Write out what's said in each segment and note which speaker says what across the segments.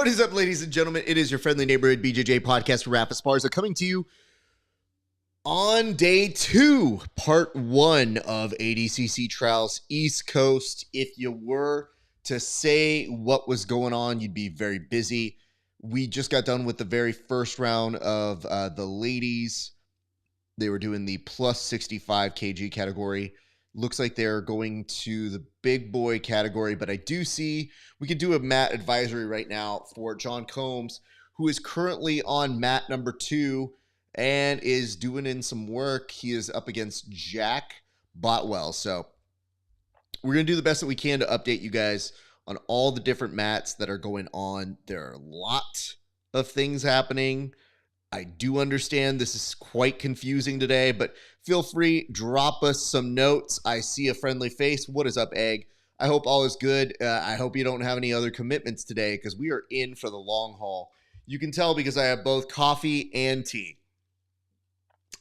Speaker 1: What is up, ladies and gentlemen? It is your friendly neighborhood BJJ podcast for Rapid Sparza coming to you on day 2, part 1 of ADCC Trials East Coast. If you were to say what was going on, you'd be very busy. We just got done with the very first round of the ladies. They were doing the plus 65 kg category. Looks like they're going to the big boy category, but I do see we could do a mat advisory right now for John Combs, who is currently on mat number 2 and is doing in some work. He is up against Jack Botwell. So we're going to do the best that we can to update you guys on all the different mats that are going on. There are a lot of things happening. I do understand this is quite confusing today, but feel free, drop us some notes. I see a friendly face. What is up, Egg? I hope all is good. I hope you don't have any other commitments today because we are in for the long haul. You can tell because I have both coffee and tea.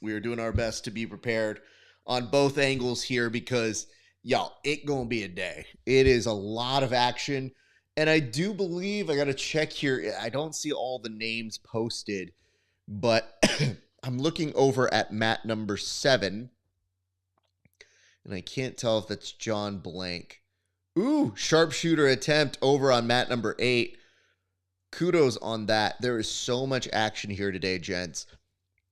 Speaker 1: We are doing our best to be prepared on both angles here because, y'all, it gonna be a day. It is a lot of action, and I do believe, I got to check here, I don't see all the names posted, but I'm looking over at mat number 7, and I can't tell if that's John Blank. Ooh, sharpshooter attempt over on mat number 8. Kudos on that. There is so much action here today, gents.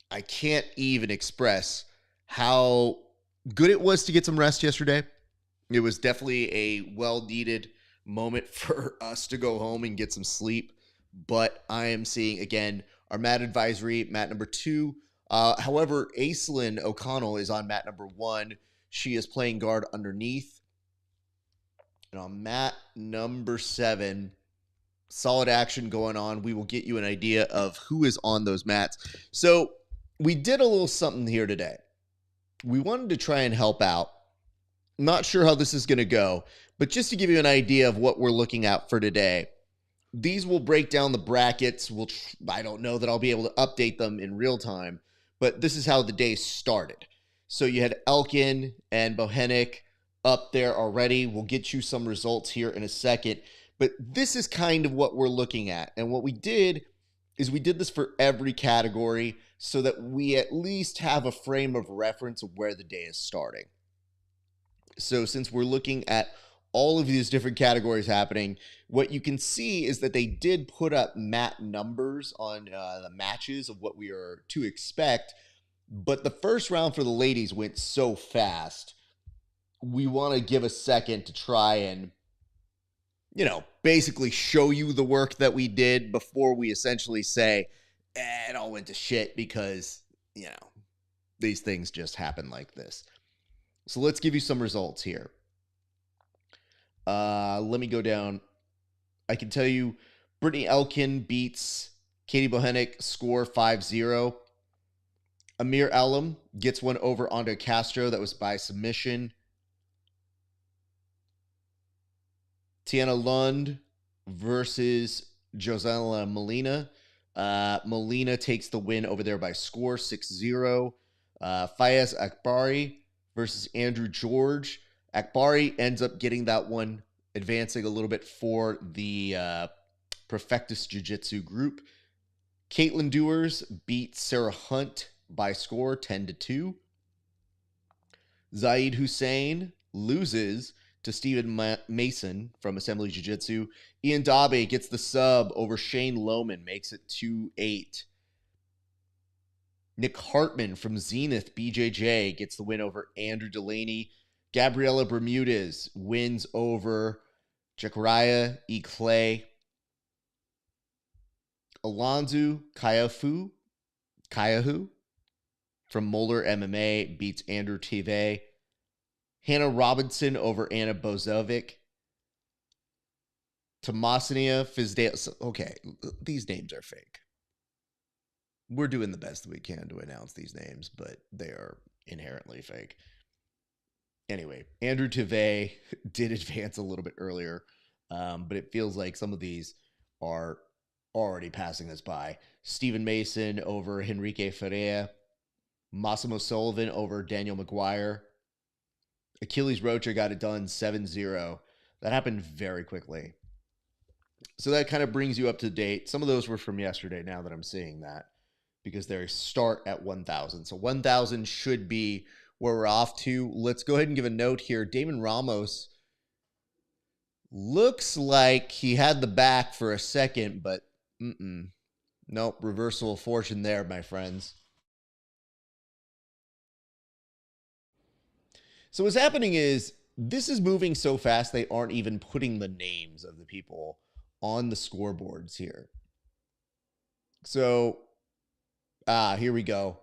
Speaker 1: I can't even express how good it was to get some rest yesterday. It was definitely a well-needed moment for us to go home and get some sleep, but I am seeing, again, our mat advisory, mat number 2. However, Aislinn O'Connell is on mat number 1. She is playing guard underneath. And on mat number 7, solid action going on. We will get you an idea of who is on those mats. So we did a little something here today. We wanted to try and help out. Not sure how this is going to go, but just to give you an idea of what we're looking at for today. These will break down the brackets. I don't know that I'll be able to update them in real time, but this is how the day started. So you had Elkin and Bohenik up there already. We'll get you some results here in a second, but this is kind of what we're looking at. And what we did is we did this for every category so that we at least have a frame of reference of where the day is starting. So since we're looking at all of these different categories happening, what you can see is that they did put up mat numbers on the matches of what we are to expect. But the first round for the ladies went so fast. We want to give a second to try and, basically show you the work that we did before we essentially say, it all went to shit because, these things just happen like this. So let's give you some results here. Let me go down. I can tell you Brittany Elkin beats Katie Bohenik, score 5-0. Amir Elam gets one over onto Castro. That was by submission. Tiana Lund versus Josella Molina. Molina takes the win over there by score 6-0. Fayez Akbari versus Andrew George. Akbari ends up getting that one, advancing a little bit for the Perfectus Jiu-Jitsu group. Caitlin Dewars beats Sarah Hunt by score 10-2. Zaid Hussein loses to Stephen Mason from Assembly Jiu-Jitsu. Ian Dabe gets the sub over Shane Lohman, makes it 2-8. Nick Hartman from Zenith BJJ gets the win over Andrew Delaney. Gabriela Bermudez wins over Jacariah E. Clay. Alonzo Kayahu from Moeller MMA beats Andrew Tive. Hannah Robinson over Anna Bozovic. Tomasina Fizdale. Okay, these names are fake. We're doing the best that we can to announce these names, but they are inherently fake. Anyway, Andrew Tive did advance a little bit earlier, but it feels like some of these are already passing us by. Stephen Mason over Henrique Ferreira. Massimo Sullivan over Daniel McGuire. Achilles Rocha got it done 7-0. That happened very quickly. So that kind of brings you up to date. Some of those were from yesterday now that I'm seeing that because they start at 1,000. So 1,000 should be where we're off to. Let's go ahead and give a note here. Damon Ramos looks like he had the back for a second, but nope, reversal of fortune there, my friends. So what's happening is this is moving so fast they aren't even putting the names of the people on the scoreboards here. So, here we go.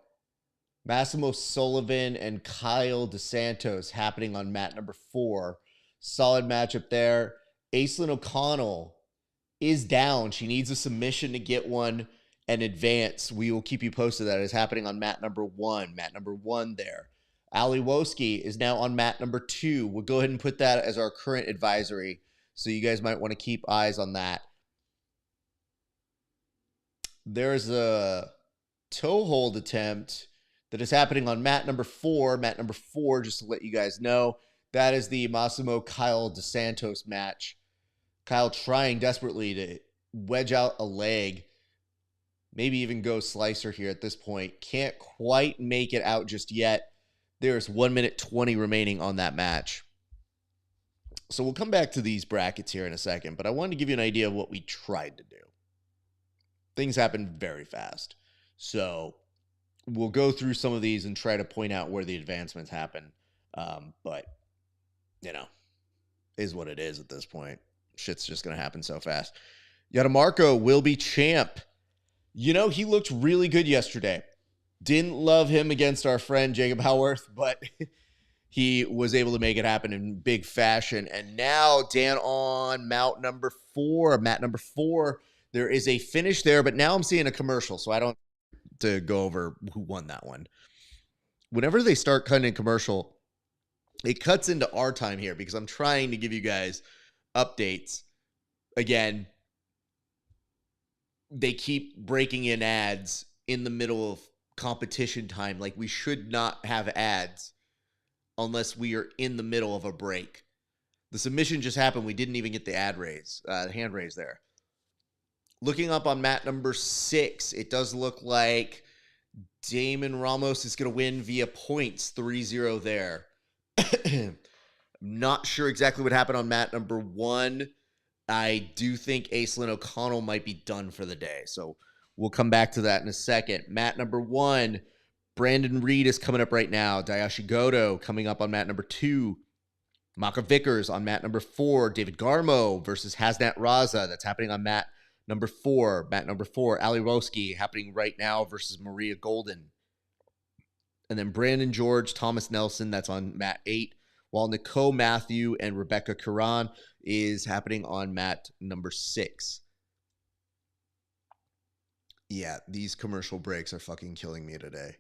Speaker 1: Massimo Sullivan and Kyle DeSantos happening on mat number 4. Solid matchup there. Aislinn O'Connell is down. She needs a submission to get one and advance. We will keep you posted. That is happening on mat number 1. Mat number 1 there. Ali Woski is now on mat number 2. We'll go ahead and put that as our current advisory. So you guys might want to keep eyes on that. There's a toe hold attempt that is happening on mat number 4. Mat number 4, just to let you guys know, that is the Massimo Kyle DeSantos match. Kyle trying desperately to wedge out a leg, maybe even go slicer here at this point. Can't quite make it out just yet. There's 1 minute 20 remaining on that match. So we'll come back to these brackets here in a second, but I wanted to give you an idea of what we tried to do. Things happen very fast. So we'll go through some of these and try to point out where the advancements happen. But, you know, is what it is at this point. Shit's just going to happen so fast. Yadamarco will be champ. You know, he looked really good yesterday. Didn't love him against our friend Jacob Howarth, but he was able to make it happen in big fashion. And now Dan on mat number 4. Mat number 4. There is a finish there, but now I'm seeing a commercial, so I don't have to go over who won that one. Whenever they start cutting a commercial, it cuts into our time here because I'm trying to give you guys updates. Again, they keep breaking in ads in the middle of competition time. Like, we should not have ads unless we are in the middle of a break. The submission just happened. We didn't even get the hand raise there. Looking up on mat number 6, it does look like Damon Ramos is going to win via points, 3-0 there. Not sure exactly what happened on mat number 1. I do think Aislinn O'Connell might be done for the day, so we'll come back to that in a second. Mat number 1, Brandon Reed is coming up right now. Dayashi Goto coming up on mat number 2. Maka Vickers on mat number 4. David Garmo versus Hasnat Raza. That's happening on mat number 4. Mat number 4. Ali Roski happening right now versus Maria Golden. And then Brandon George, Thomas Nelson, that's on mat 8. While Nicole Matthew and Rebecca Curran is happening on mat number 6. Yeah, these commercial breaks are fucking killing me today.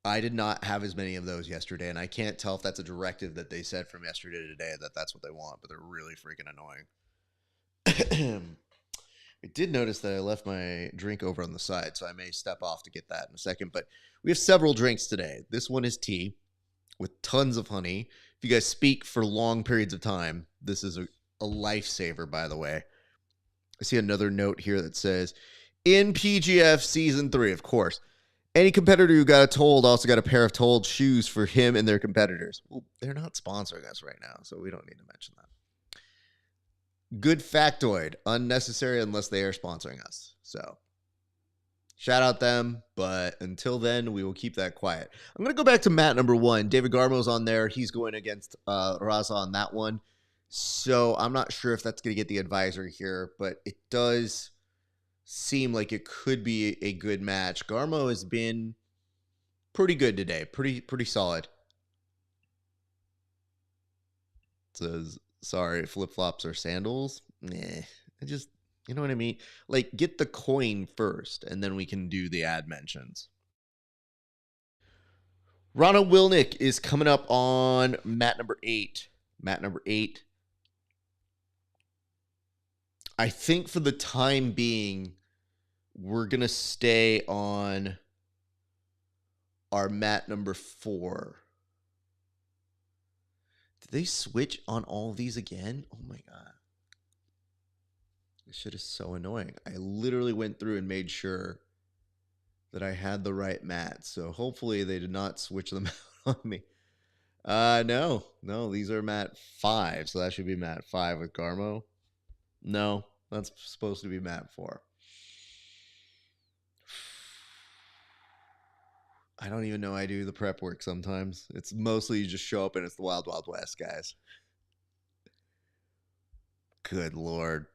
Speaker 1: I did not have as many of those yesterday, and I can't tell if that's a directive that they said from yesterday to today that that's what they want, but they're really freaking annoying. I did notice that I left my drink over on the side, so I may step off to get that in a second, but we have several drinks today. This one is tea with tons of honey. If you guys speak for long periods of time, this is a lifesaver, by the way. I see another note here that says, in PGF Season 3, of course, any competitor who got a told also got a pair of told shoes for him and their competitors. Well, they're not sponsoring us right now, so we don't need to mention that. Good factoid. Unnecessary unless they are sponsoring us. So, shout out them, but until then, we will keep that quiet. I'm going to go back to mat number 1. David Garmo's on there. He's going against Raza on that one. So, I'm not sure if that's going to get the advisory here, but it does seem like it could be a good match. Garmo has been pretty good today. Pretty solid. It says, sorry, flip-flops or sandals? Nah, you know what I mean? Like, get the coin first, and then we can do the ad mentions. Rana Wilnick is coming up on mat number 8. Mat number 8. I think for the time being, we're going to stay on our mat number 4. Did they switch on all of these again? Oh my God. This shit is so annoying. I literally went through and made sure that I had the right mats. So hopefully they did not switch them out on me. No, these are mat 5, so that should be mat 5 with Garmo. No, that's supposed to be mat 4. I don't even know I do the prep work sometimes. It's mostly you just show up and it's the Wild Wild West, guys. Good Lord.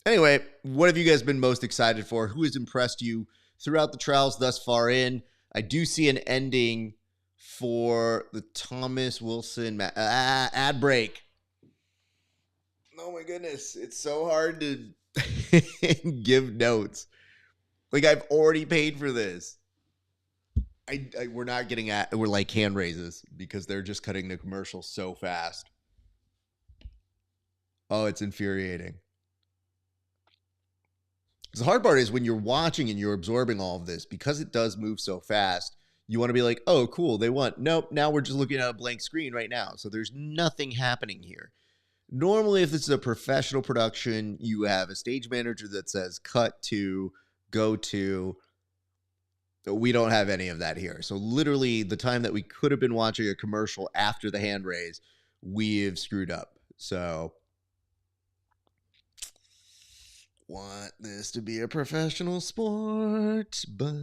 Speaker 1: Anyway, what have you guys been most excited for? Who has impressed you throughout the trials thus far in? I do see an ending for the Thomas Wilson ad break. Oh my goodness. It's so hard to give notes. Like, I've already paid for this. We're not getting we're like hand raises because they're just cutting the commercial so fast. Oh, it's infuriating. The hard part is when you're watching and you're absorbing all of this, because it does move so fast, you want to be like, oh, cool, they won. Nope, now we're just looking at a blank screen right now. So there's nothing happening here. Normally, if this is a professional production, you have a stage manager that says cut to, go to. We don't have any of that here. So literally the time that we could have been watching a commercial after the hand raise, we've screwed up. So want this to be a professional sport, but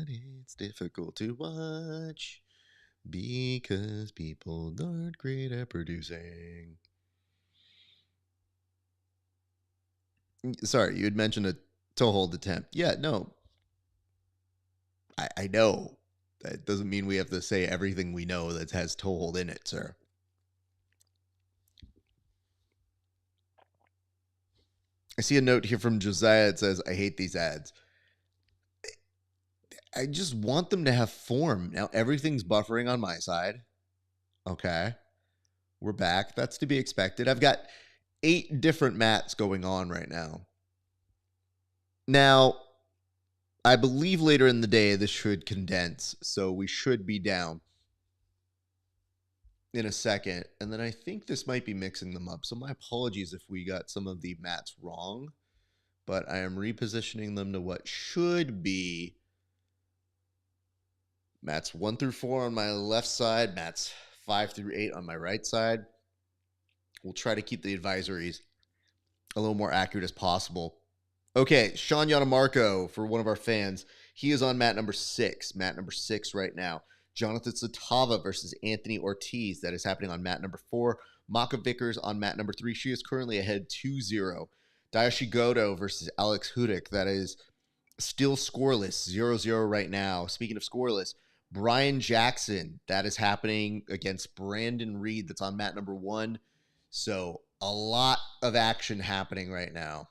Speaker 1: it's difficult to watch because people aren't great at producing. Sorry, you had mentioned a toe hold attempt. Yeah, no. I know. That doesn't mean we have to say everything we know that has toe hold in it, sir. I see a note here from Josiah. It says, I hate these ads. I just want them to have form. Now, everything's buffering on my side. Okay. We're back. That's to be expected. I've got 8 different mats going on right now. Now, I believe later in the day this should condense, so we should be down in a second. And then I think this might be mixing them up. So my apologies if we got some of the mats wrong, but I am repositioning them to what should be mats 1 through 4 on my left side, mats 5 through 8 on my right side. We'll try to keep the advisories a little more accurate as possible. Okay, Sean Yanamarco, for one of our fans, he is on mat number 6. Mat number 6 right now. Jonathan Satava versus Anthony Ortiz. That is happening on mat number 4. Maka Vickers on mat number 3. She is currently ahead 2-0. Dayoshi Goto versus Alex Hudik. That is still scoreless, 0-0 right now. Speaking of scoreless, Brian Jackson. That is happening against Brandon Reed. That's on mat number 1. So a lot of action happening right now.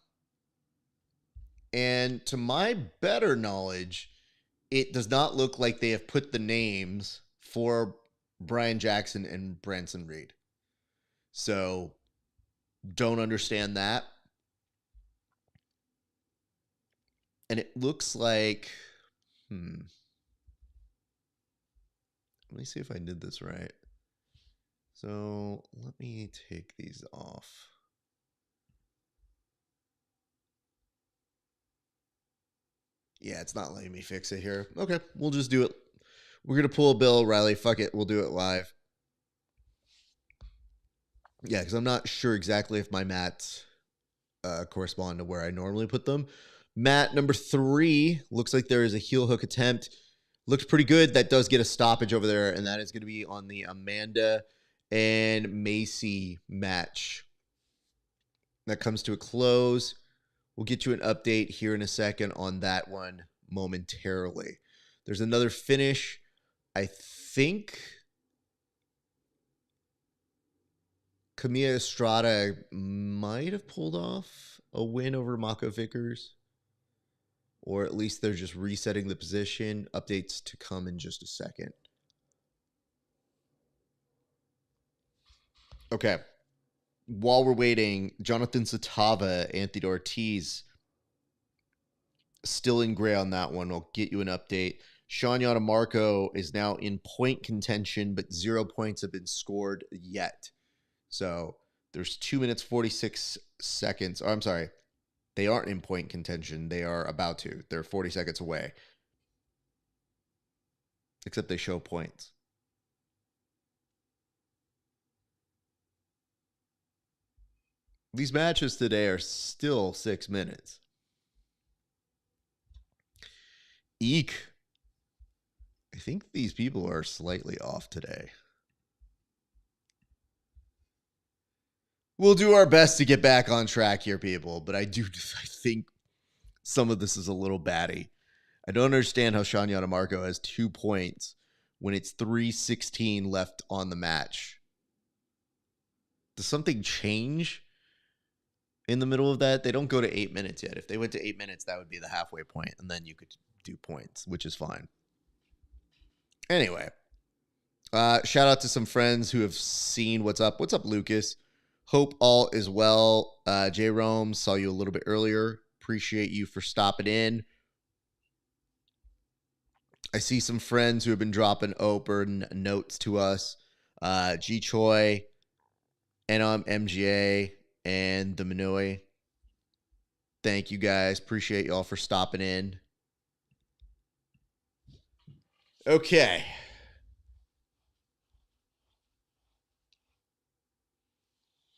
Speaker 1: And to my better knowledge, it does not look like they have put the names for Brian Jackson and Branson Reed. So don't understand that. And it looks like, let me see if I did this right. So let me take these off. Yeah, it's not letting me fix it here. Okay, we'll just do it. We're going to pull Bill O'Reilly. Fuck it. We'll do it live. Yeah, because I'm not sure exactly if my mats correspond to where I normally put them. Mat number 3 looks like there is a heel hook attempt. Looks pretty good. That does get a stoppage over there, and that is going to be on the Amanda and Macy match. That comes to a close. We'll get you an update here in a second on that one momentarily. There's another finish. I think Camilla Estrada might have pulled off a win over Mako Vickers. Or at least they're just resetting the position. Updates to come in just a second. Okay. While we're waiting, Jonathan Satava, Anthony Ortiz, still in gray on that one. I'll get you an update. Sean Yanamarco is now in point contention, but 0 points have been scored yet. So there's 2 minutes, 46 seconds. Oh, I'm sorry. They aren't in point contention. They are about to. They're 40 seconds away. Except they show points. These matches today are still 6 minutes. Eek. I think these people are slightly off today. We'll do our best to get back on track here, people, but I think some of this is a little batty. I don't understand how Sean Yanamarco has 2 points when it's 3:16 left on the match. Does something change in the middle of that? They don't go to 8 minutes yet. If they went to 8 minutes, that would be the halfway point, and then you could do points, which is fine. Anyway, shout out to some friends who have seen what's up. What's up, Lucas? Hope all is well. J. Rome, saw you a little bit earlier. Appreciate you for stopping in. I see some friends who have been dropping open notes to us. G. Choi, Enom MGA, and the Minoi. Thank you guys. Appreciate y'all for stopping in. Okay.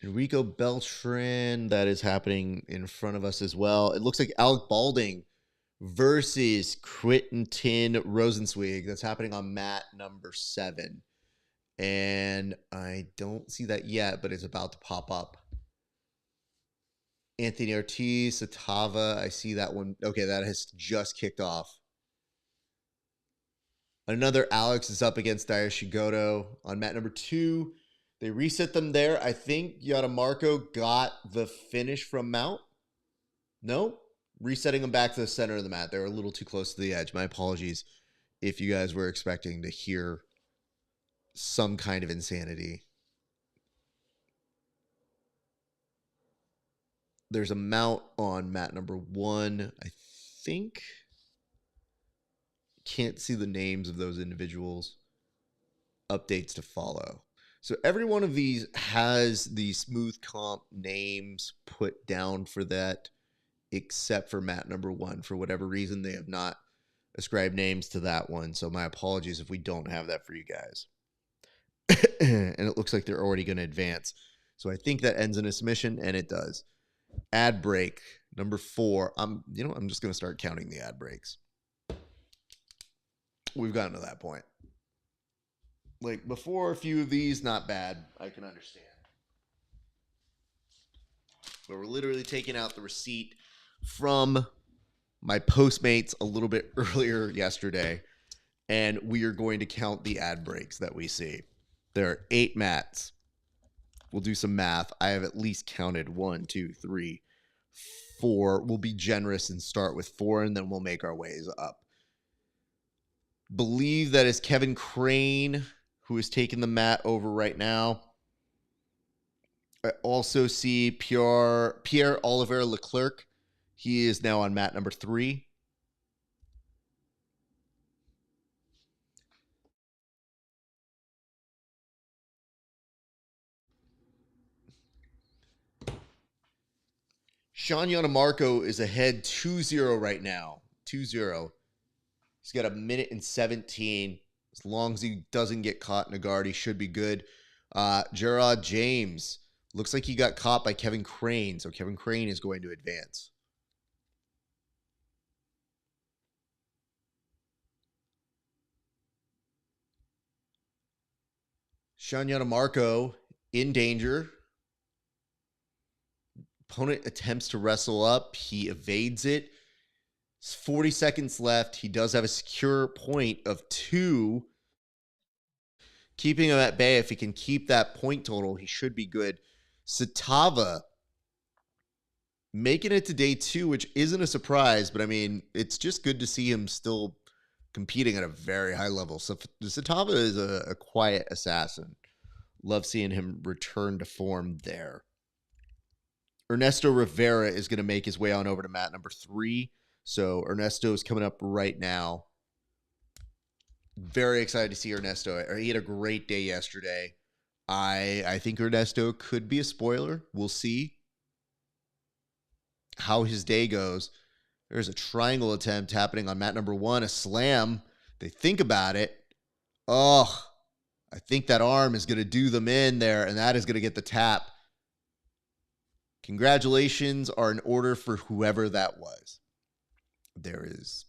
Speaker 1: Enrico Beltran, that is happening in front of us as well. It looks like Alec Balding versus Quinton Rosenzweig. That's happening on mat number 7. And I don't see that yet, but it's about to pop up. Anthony Ortiz, Satava, I see that one. Okay, that has just kicked off. Another Alex is up against Daiya Shigoto on mat number 2. They reset them there. I think Yadamarco got the finish from Mount. No? Resetting them back to the center of the mat. They were a little too close to the edge. My apologies if you guys were expecting to hear some kind of insanity. There's a Mount on mat number 1, I think. Can't see the names of those individuals. Updates to follow. So every one of these has the smooth comp names put down for that, except for mat number 1. For whatever reason, they have not ascribed names to that one. So my apologies if we don't have that for you guys. And it looks like they're already going to advance. So I think that ends in a submission, and it does. Ad break number 4. I'm just going to start counting the ad breaks. We've gotten to that point. Like, before a few of these, not bad. I can understand. But we're literally taking out the receipt from my Postmates a little bit earlier yesterday, and we are going to count the ad breaks that we see. There are 8 mats. We'll do some math. I have at least counted 1, 2, 3, 4. We'll be generous and start with 4, and then we'll make our ways up. Believe that is Kevin Crane, who is taking the mat over right now. I also see Pierre-Olivier Leclerc. He is now on mat number 3. Sean Yanamarco is ahead 2-0 right now. 2-0. He's got 1:17. As long as he doesn't get caught in a guard, he should be good. Gerard James. Looks like he got caught by Kevin Crane. So Kevin Crane is going to advance. Sean Yanamarco in danger. Opponent attempts to wrestle up. He evades it. It's 40 seconds left. He does have a secure point of 2. Keeping him at bay. If he can keep that point total, he should be good. Satava making it to day 2, which isn't a surprise, but I mean, it's just good to see him still competing at a very high level. So Satava is a quiet assassin. Love seeing him return to form there. Ernesto Rivera is going to make his way on over to mat number 3. So Ernesto is coming up right now. Very excited to see Ernesto. He had a great day yesterday. I think Ernesto could be a spoiler. We'll see. how his day goes. There's a triangle attempt happening on mat number 1, a slam. They think about it. Oh, I think that arm is going to do them in there, and that is going to get the tap. Congratulations are in order for whoever that was. There is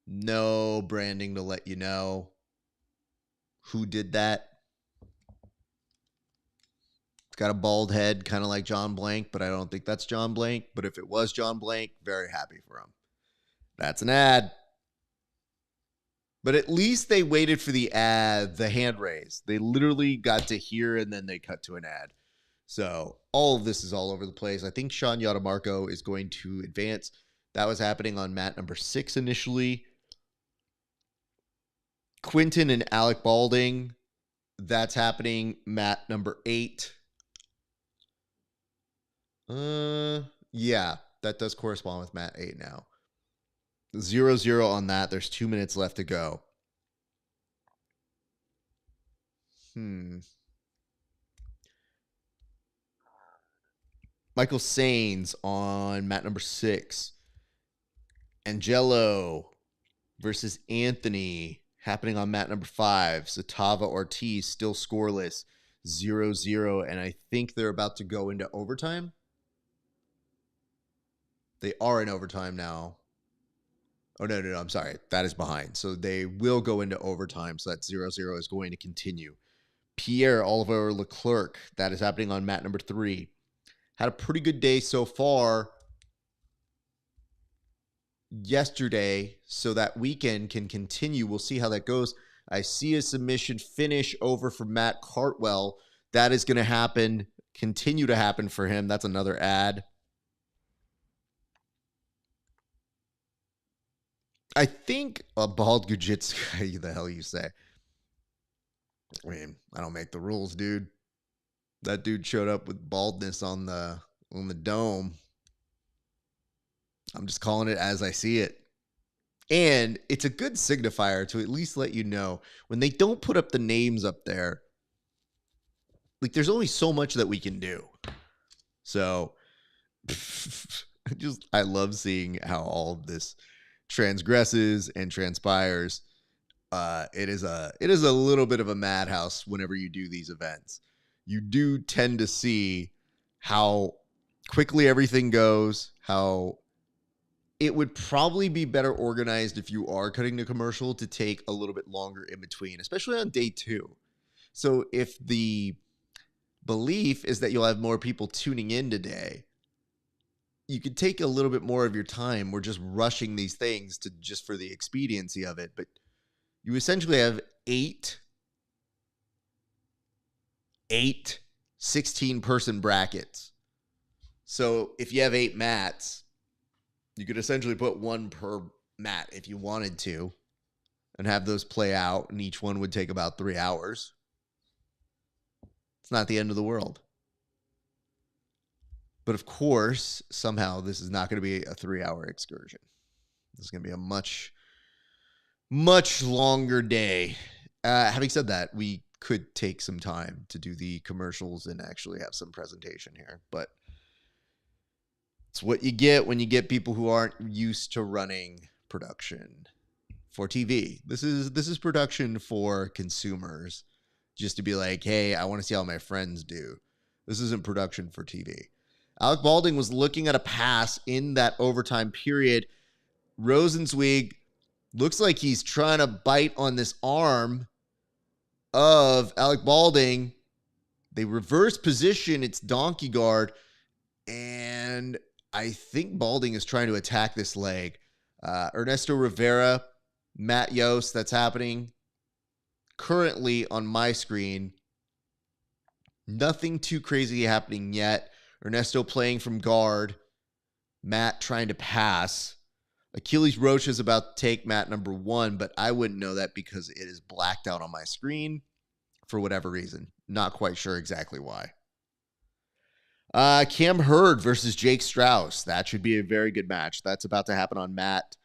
Speaker 1: no branding to let you know who did that. It's got a bald head, kind of like John Blank, but I don't think that's John Blank. But if it was John Blank, very happy for him. That's an ad. But at least they waited for the ad, the hand raise. They literally got to hear and then they cut to an ad. So all of this is all over the place. I think Sean Yadamarco is going to advance. That was happening on mat number 6 initially. Quinton and Alec Balding, that's happening mat number 8. Yeah, that does correspond with mat 8 now. 0-0 on that. There's 2 minutes left to go. Michael Sains on mat number 6. Angelo versus Anthony happening on mat number 5. Satava Ortiz still scoreless. 0-0. And I think they're about to go into overtime. They are in overtime now. Oh, no, I'm sorry. That is behind. So they will go into overtime. So that 0-0 is going to continue. Pierre-Olivier Leclerc, that is happening on mat number 3. Had a pretty good day so far yesterday, so that weekend can continue. We'll see how that goes. I see a submission finish over for Matt Cartwell. That is going to happen, continue to happen for him. That's another ad. I think a bald Gujitsu, the hell you say? I mean, I don't make the rules, dude. That dude showed up with baldness on the dome. I'm just calling it as I see it. And it's a good signifier to at least let you know when they don't put up the names up there. Like, there's only so much that we can do. So, I love seeing how all of this transgresses and transpires. It is a little bit of a madhouse whenever you do these events. You do tend to see how quickly everything goes, how it would probably be better organized if you are cutting the commercial to take a little bit longer in between, especially on day 2. So if the belief is that you'll have more people tuning in today, you could take a little bit more of your time. We're just rushing these things to just for the expediency of it. But you essentially have 8 16-person brackets. So if you have 8 mats, you could essentially put 1 per mat if you wanted to and have those play out, and each one would take about 3 hours. It's not the end of the world. But of course, somehow this is not going to be a 3-hour excursion. This is going to be a much, much longer day. Having said that, we could take some time to do the commercials and actually have some presentation here. But it's what you get when you get people who aren't used to running production for TV. This is production for consumers. Just to be like, hey, I want to see how my friends do. This isn't production for TV. Alec Balding was looking at a pass in that overtime period. Rosenzweig looks like he's trying to bite on this arm of Alec Balding. They reverse position. It's donkey guard. And I think Balding is trying to attack this leg. Ernesto Rivera, Matt Yost, that's happening currently on my screen. Nothing too crazy happening yet. Ernesto playing from guard. Matt trying to pass. Achilles Rocha is about to take mat number 1, but I wouldn't know that because it is blacked out on my screen for whatever reason. Not quite sure exactly why. Cam Hurd versus Jake Strauss. That should be a very good match. That's about to happen on mat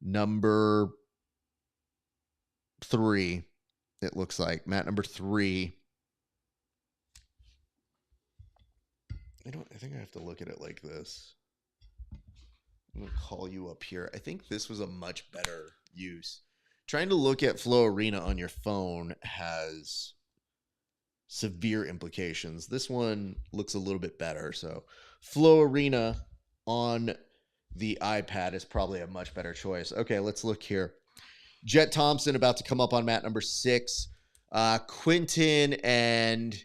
Speaker 1: number 3. It looks like mat number 3. I think I have to look at it like this. I'm going to call you up here. I think this was a much better use. Trying to look at Flow Arena on your phone has severe implications. This one looks a little bit better. So Flow Arena on the iPad is probably a much better choice. Okay, let's look here. Jet Thompson about to come up on mat number 6. Quinton and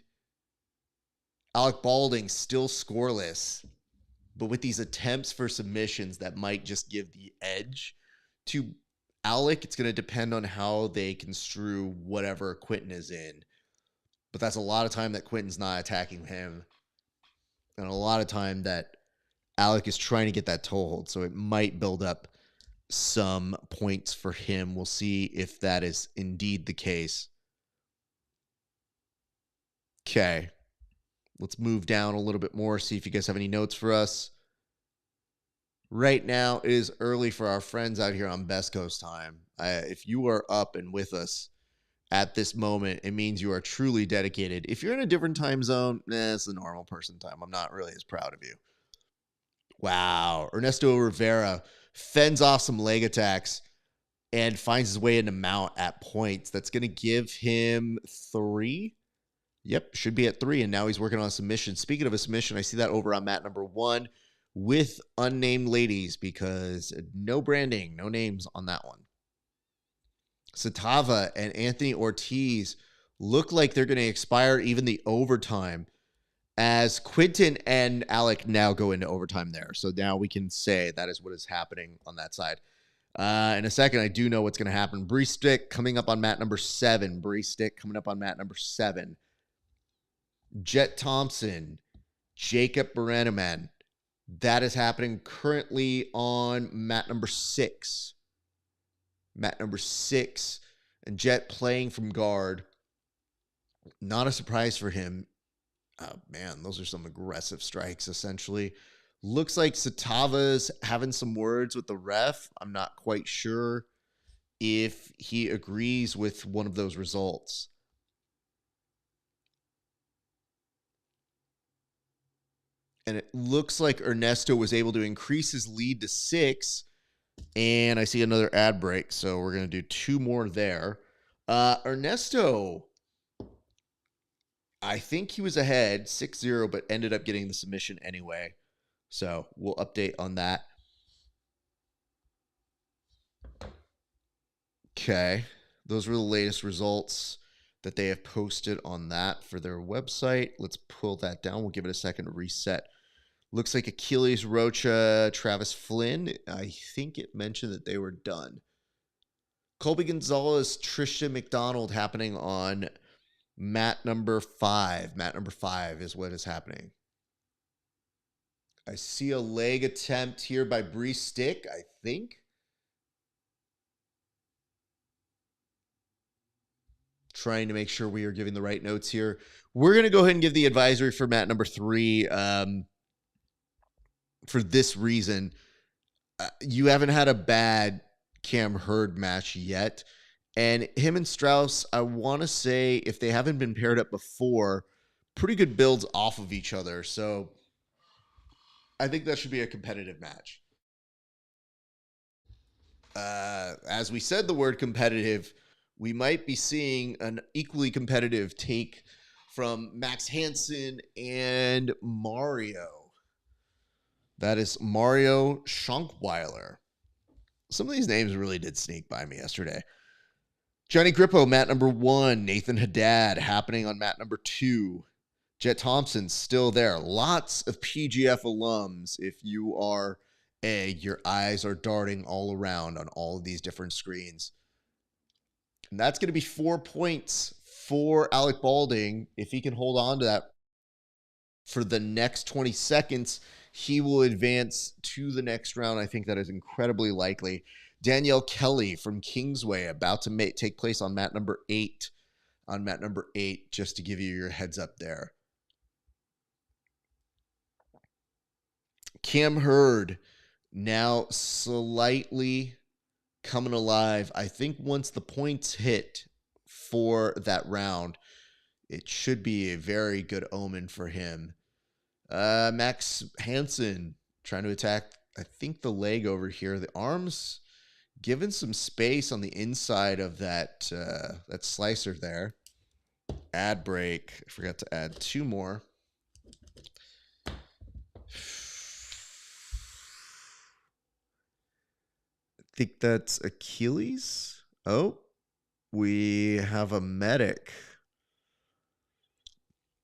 Speaker 1: Alec Balding still scoreless, but with these attempts for submissions that might just give the edge to Alec. It's going to depend on how they construe whatever Quinton is in. But that's a lot of time that Quinton's not attacking him, and a lot of time that Alec is trying to get that toehold. So it might build up some points for him. We'll see if that is indeed the case. Okay. Let's move down a little bit more, see if you guys have any notes for us. Right now, it is early for our friends out here on Best Coast time. If you are up and with us at this moment, it means you are truly dedicated. If you're in a different time zone, it's the normal person time. I'm not really as proud of you. Wow. Ernesto Rivera fends off some leg attacks and finds his way into mount at points. That's going to give him 3. Yep, should be at 3, and now he's working on a submission. Speaking of a submission, I see that over on mat number 1 with unnamed ladies because no branding, no names on that one. Satava and Anthony Ortiz look like they're going to expire even the overtime, as Quinton and Alec now go into overtime there. So now we can say that is what is happening on that side. In a second, I do know what's going to happen. Bree Stick coming up on mat number 7. Bree Stick coming up on mat number 7. Jet Thompson, Jacob Bereneman. That is happening currently on mat number 6. Mat number 6. And Jet playing from guard. Not a surprise for him. Oh, man, those are some aggressive strikes, essentially. Looks like Satava's having some words with the ref. I'm not quite sure if he agrees with one of those results. And it looks like Ernesto was able to increase his lead to 6. And I see another ad break, so we're going to do 2 more there. Ernesto, I think he was ahead 6-0, but ended up getting the submission anyway. So we'll update on that. Okay. Those were the latest results that they have posted on that for their website. Let's pull that down. We'll give it a second to reset. Looks like Achilles Rocha, Travis Flynn. I think it mentioned that they were done. Colby Gonzalez, Trisha McDonald happening on mat number 5. Mat number 5 is what is happening. I see a leg attempt here by Bree Stick, I think. Trying to make sure we are giving the right notes here. We're going to go ahead and give the advisory for mat number 3. For this reason, you haven't had a bad Cam Hurd match yet. And him and Strauss, I want to say, if they haven't been paired up before, pretty good builds off of each other. So I think that should be a competitive match. As we said the word competitive, we might be seeing an equally competitive take from Max Hansen and Mario. That is Mario Schunkweiler. Some of these names really did sneak by me yesterday. Johnny Grippo, mat number 1. Nathan Haddad happening on mat number 2. Jet Thompson still there. Lots of PGF alums. If you are your eyes are darting all around on all of these different screens. And that's going to be 4 points for Alec Balding. If he can hold on to that for the next 20 seconds, he will advance to the next round. I think that is incredibly likely. Danielle Kelly from Kingsway about to take place on mat number 8. On mat number 8, just to give you your heads up there. Cam Hurd now slightly coming alive. I think once the points hit for that round, it should be a very good omen for him. Max Hansen trying to attack I think the leg over here, the arms given some space on the inside of that that slicer there. Ad break. I forgot to add 2 more. I think that's Achilles. Oh, we have a medic.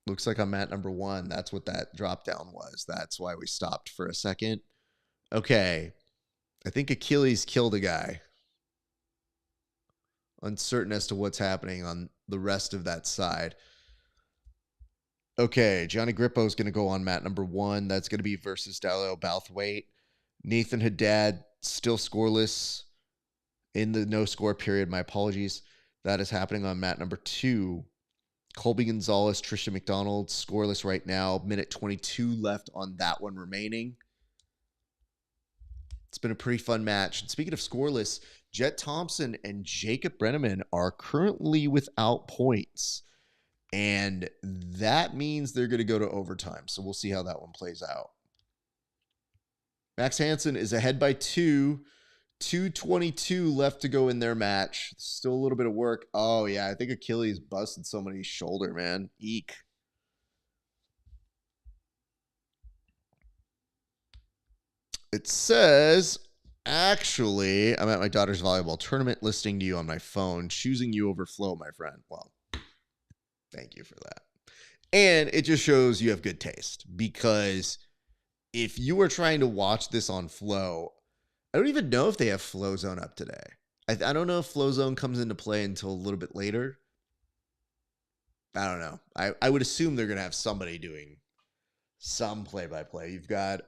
Speaker 1: Looks like I'm at number 1. That's what that drop down was. That's why we stopped for a second. Okay. I think Achilles killed a guy. Uncertain as to what's happening on the rest of that side. Okay, Johnny Grippo is going to go on mat number 1. That's going to be versus Dalio Balthwaite. Nathan Haddad still scoreless in the no score period. My apologies. That is happening on mat number 2. Colby Gonzalez, Trisha McDonald, scoreless right now. Minute 22 left on that one remaining. It's been a pretty fun match. And speaking of scoreless, Jet Thompson and Jacob Brenneman are currently without points. And that means they're going to go to overtime. So we'll see how that one plays out. Max Hansen is ahead by 2. 2:22 left to go in their match. Still a little bit of work. Oh, yeah. I think Achilles busted somebody's shoulder, man. Eek. It says, actually, I'm at my daughter's volleyball tournament, listening to you on my phone, choosing you over Flo, my friend. Well, thank you for that. And it just shows you have good taste, because if you were trying to watch this on Flo, I don't even know if they have Flow Zone up today. I don't know if Flow Zone comes into play until a little bit later. I don't know. I would assume they're going to have somebody doing some play-by-play. You've got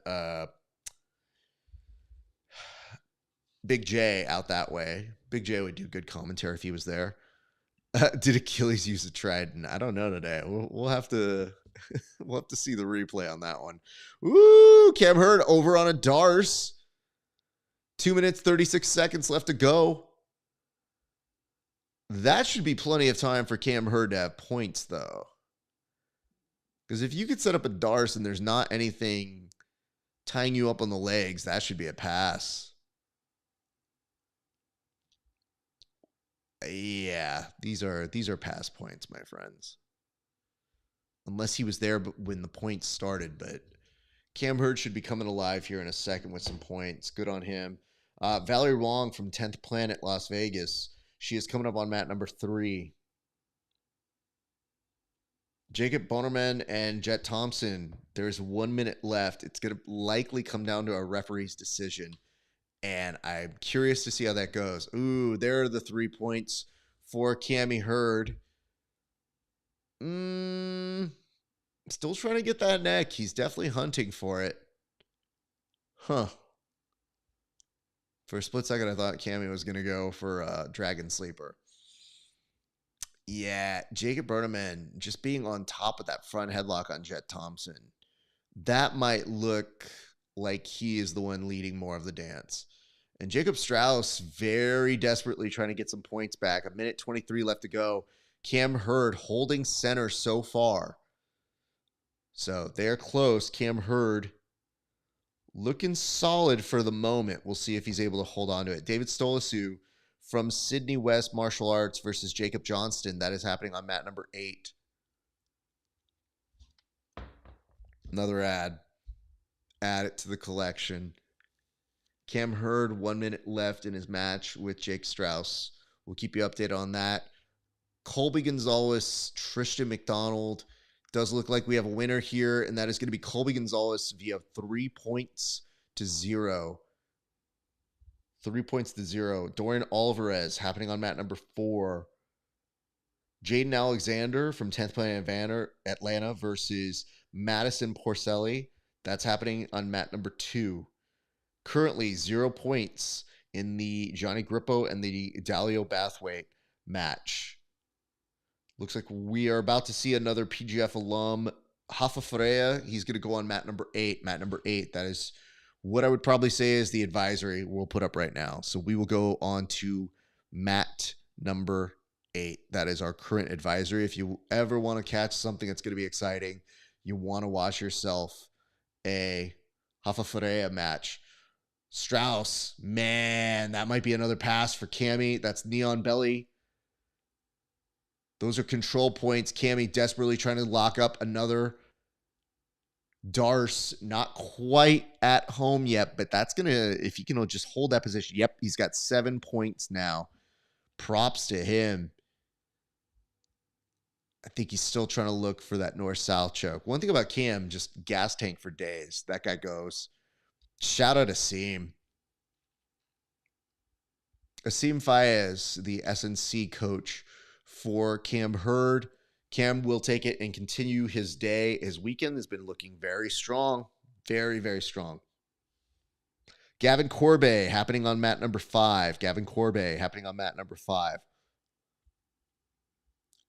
Speaker 1: Big J out that way. Big J would do good commentary if he was there. Did Achilles use a trident? I don't know today. We'll have to we'll have to see the replay on that one. Ooh, Cam Hurd over on a Darce. 2 minutes, 36 seconds left to go. That should be plenty of time for Cam Hurd to have points, though. Because if you could set up a Darce and there's not anything tying you up on the legs, that should be a pass. Yeah, these are pass points, my friends. Unless he was there when the points started, but Cam Hurd should be coming alive here in a second with some points. Good on him. Valerie Wong from 10th Planet, Las Vegas. She is coming up on mat number 3. Jacob Bonerman and Jet Thompson. There's 1 minute left. It's going to likely come down to a referee's decision. And I'm curious to see how that goes. Ooh, there are the 3 points for Cammy Hurd. Still trying to get that neck. He's definitely hunting for it. Huh. For a split second, I thought Cammy was going to go for Dragon Sleeper. Yeah, Jacob Berneman just being on top of that front headlock on Jet Thompson. That might look like he is the one leading more of the dance. And Jacob Strauss very desperately trying to get some points back. 1 minute 23 left to go. Cam Hurd holding center so far. So they're close. Cam Hurd looking solid for the moment. We'll see if he's able to hold on to it. David Stolasu from Sydney West Martial Arts versus Jacob Johnston. That is happening on mat number 8. Another ad. Add it to the collection. Cam Hurd, 1 minute left in his match with Jake Strauss. We'll keep you updated on that. Colby Gonzalez, Tristan McDonald. Does look like we have a winner here, and that is going to be Colby Gonzalez via 3 points to 0. 3 points to 0. Dorian Alvarez happening on mat number 4. Jaden Alexander from 10th Planet Atlanta versus Madison Porcelli. That's happening on mat number 2. Currently 0 points in the Johnny Grippo and the Dalio Bathwaite match. Looks like we are about to see another PGF alum, Rafa Freya. He's going to go on mat number 8. Mat number 8. That is what I would probably say is the advisory we'll put up right now. So we will go on to mat number 8. That is our current advisory. If you ever want to catch something that's going to be exciting, you want to watch yourself a Rafa Freya match, Strauss, man, that might be another pass for Cammy. That's Neon Belly. Those are control points. Cammy desperately trying to lock up another. Darce, not quite at home yet, but that's going to, if he can just hold that position. Yep, he's got 7 points now. Props to him. I think he's still trying to look for that north-south choke. One thing about Cam, just gas tank for days. That guy goes. Shout out Asim. Asim Fayez, the SNC coach for Cam Hurd. Cam will take it and continue his day. His weekend has been looking very strong. Very, very strong. Gavin Corbet happening on mat number 5. Gavin Corbet happening on mat number 5.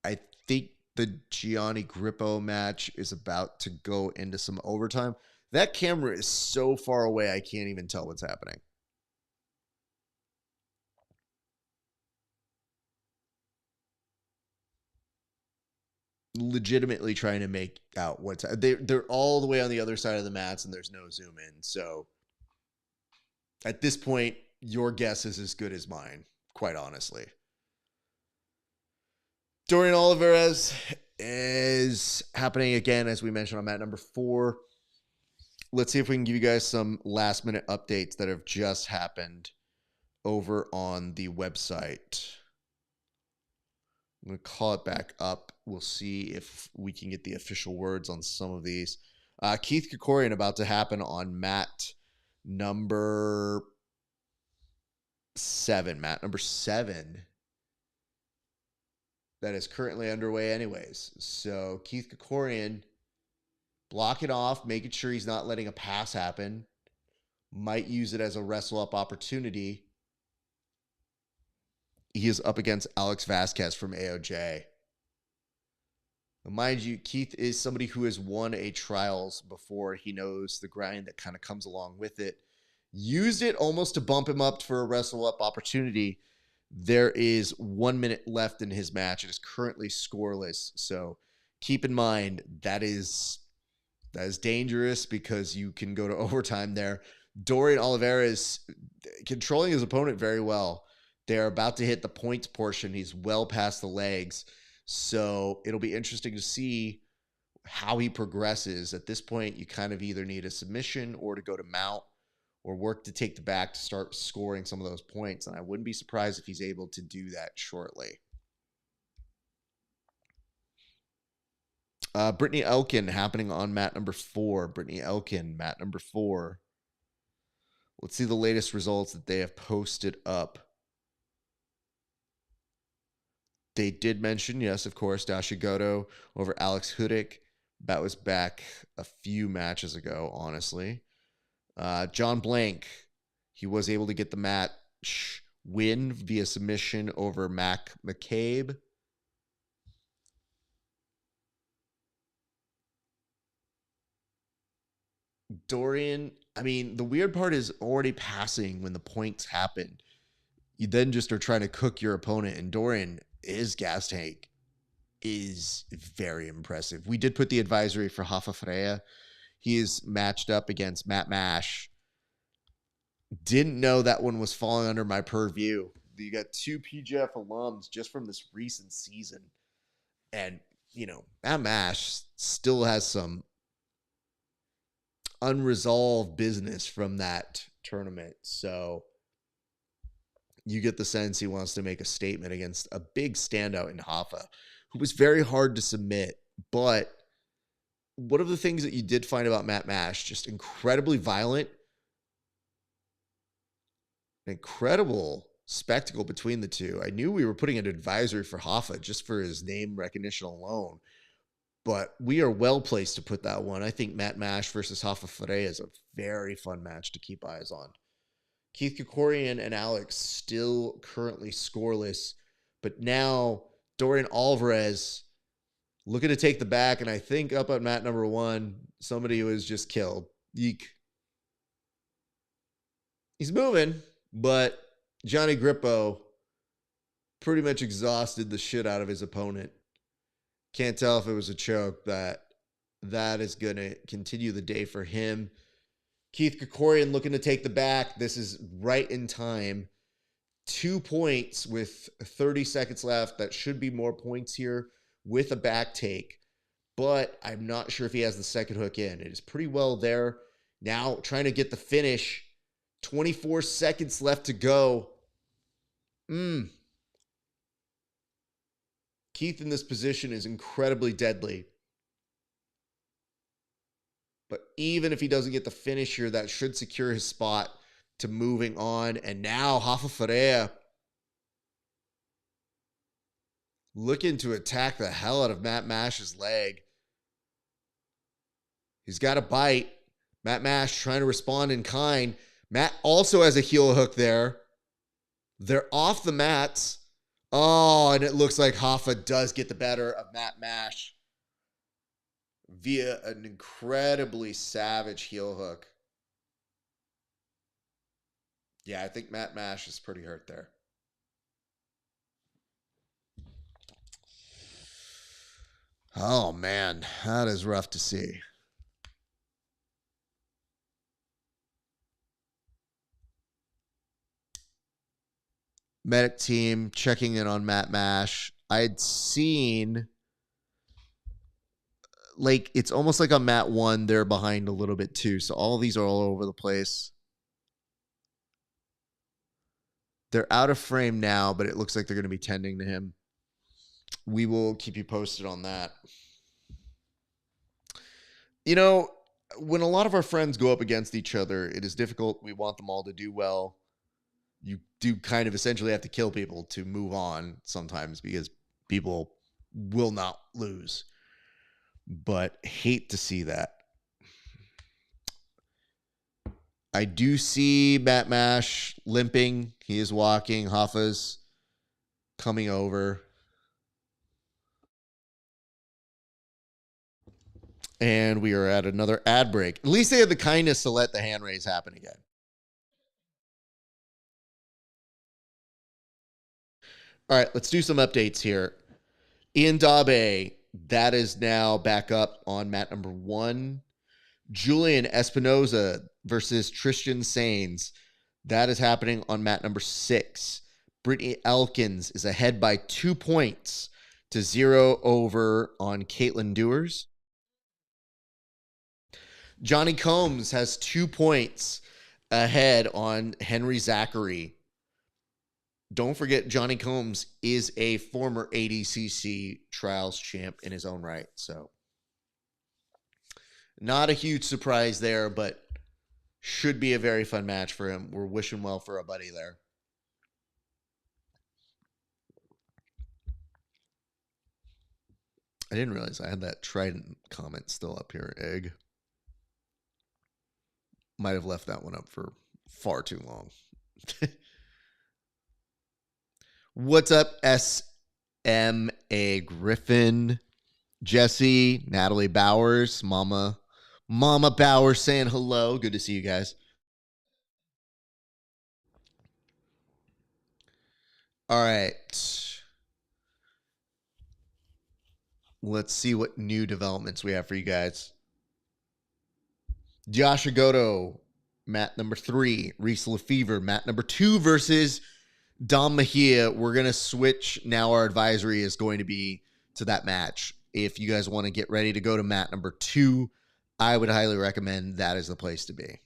Speaker 1: I think the Gianni Grippo match is about to go into some overtime. That camera is so far away, I can't even tell what's happening. Legitimately trying to make out what's they're all the way on the other side of the mats and there's no zoom in. So at this point, your guess is as good as mine, quite honestly. Dorian Olivares is happening again, as we mentioned, on mat number 4. Let's see if we can give you guys some last minute updates that have just happened over on the website. I'm going to call it back up. We'll see if we can get the official words on some of these. Keith Krikorian about to happen on mat number 7. Mat number 7. That is currently underway anyways. So Keith Krikorian blocking off, making sure he's not letting a pass happen. Might use it as a wrestle up opportunity. He is up against Alex Vasquez from AOJ. Mind you, Keith is somebody who has won a trials before. He knows the grind that kind of comes along with it. Used it almost to bump him up for a wrestle up opportunity. There is 1 minute left in his match. It is currently scoreless. So keep in mind that is dangerous because you can go to overtime there. Dorian Olivares controlling his opponent very well. They're about to hit the points portion. He's well past the legs. So it'll be interesting to see how he progresses. At this point, you kind of either need a submission or to go to mount or work to take the back to start scoring some of those points. And I wouldn't be surprised if he's able to do that shortly. Brittany Elkin happening on mat number 4. Brittany Elkin, mat number 4. Let's see the latest results that they have posted up. They did mention, yes, of course, Dasha Goto over Alex Hudik. That was back a few matches ago, honestly. John Blank, he was able to get the match win via submission over Mac McCabe. Dorian, I mean, the weird part is already passing when the points happen. You then just are trying to cook your opponent, and Dorian, his gas tank is very impressive. We did put the advisory for Rafa Freya. He is matched up against Matt Mash. Didn't know that one was falling under my purview. You got 2 PGF alums just from this recent season. And, you know, Matt Mash still has some unresolved business from that tournament. So you get the sense he wants to make a statement against a big standout in Hoffa, who was very hard to submit. But one of the things that you did find about Matt Mash, just incredibly violent, an incredible spectacle between the two. I knew we were putting an advisory for Hoffa just for his name recognition alone, but we are well placed to put that one. I think Matt Mash versus Rafa Freya is a very fun match to keep eyes on. Keith Krikorian and Alex still currently scoreless, but now Dorian Alvarez looking to take the back, and I think up at mat number 1, somebody was just killed. Yeek. He's moving, but Johnny Grippo pretty much exhausted the shit out of his opponent. Can't tell if it was a choke, but that is going to continue the day for him. Keith Krikorian looking to take the back. This is right in time. 2 points with 30 seconds left. That should be more points here with a back take. But I'm not sure if he has the second hook in. It is pretty well there. Now trying to get the finish. 24 seconds left to go. Keith in this position is incredibly deadly. But even if he doesn't get the finish here, that should secure his spot to moving on. And now Rafa Ferreira looking to attack the hell out of Matt Mash's leg. He's got a bite. Matt Mash trying to respond in kind. Matt also has a heel hook there. They're off the mats. Oh, and it looks like Rafa does get the better of Matt Mash via an incredibly savage heel hook. Yeah, I think Matt Mash is pretty hurt there. Oh, man, that is rough to see. Medic team checking in on Matt Mash. I'd seen, like, it's almost like on Mat 1, they're behind a little bit too. So all these are all over the place. They're out of frame now, but it looks like they're going to be tending to him. We will keep you posted on that. You know, when a lot of our friends go up against each other, it is difficult. We want them all to do well. You do kind of essentially have to kill people to move on sometimes because people will not lose. But hate to see that. I do see Matt Mash limping. He is walking. Hoffa's coming over. And we are at another ad break. At least they had the kindness to let the hand raise happen again. All right, let's do some updates here. Ian Dabe, that is now back up on mat number 1. Julian Espinoza versus Tristan Sains. That is happening on mat number 6. Brittany Elkins is ahead by 2 points to 0 over on Caitlin Dewars. Johnny Combs has 2 points ahead on Henry Zachary. Don't forget, Johnny Combs is a former ADCC trials champ in his own right. So not a huge surprise there, but should be a very fun match for him. We're wishing well for a buddy there. I didn't realize I had that Trident comment still up here, Egg. Might have left that one up for far too long. What's up, SMA Griffin, Jesse, Natalie Bowers, Mama Bowers saying hello. Good to see you guys. All right. Let's see what new developments we have for you guys. Josh Agoto, mat number 3. Reese Lefevre, mat number 2 versus Dom Mejia. We're going to switch. Now our advisory is going to be to that match. If you guys want to get ready to go to mat number 2, I would highly recommend that is the place to be.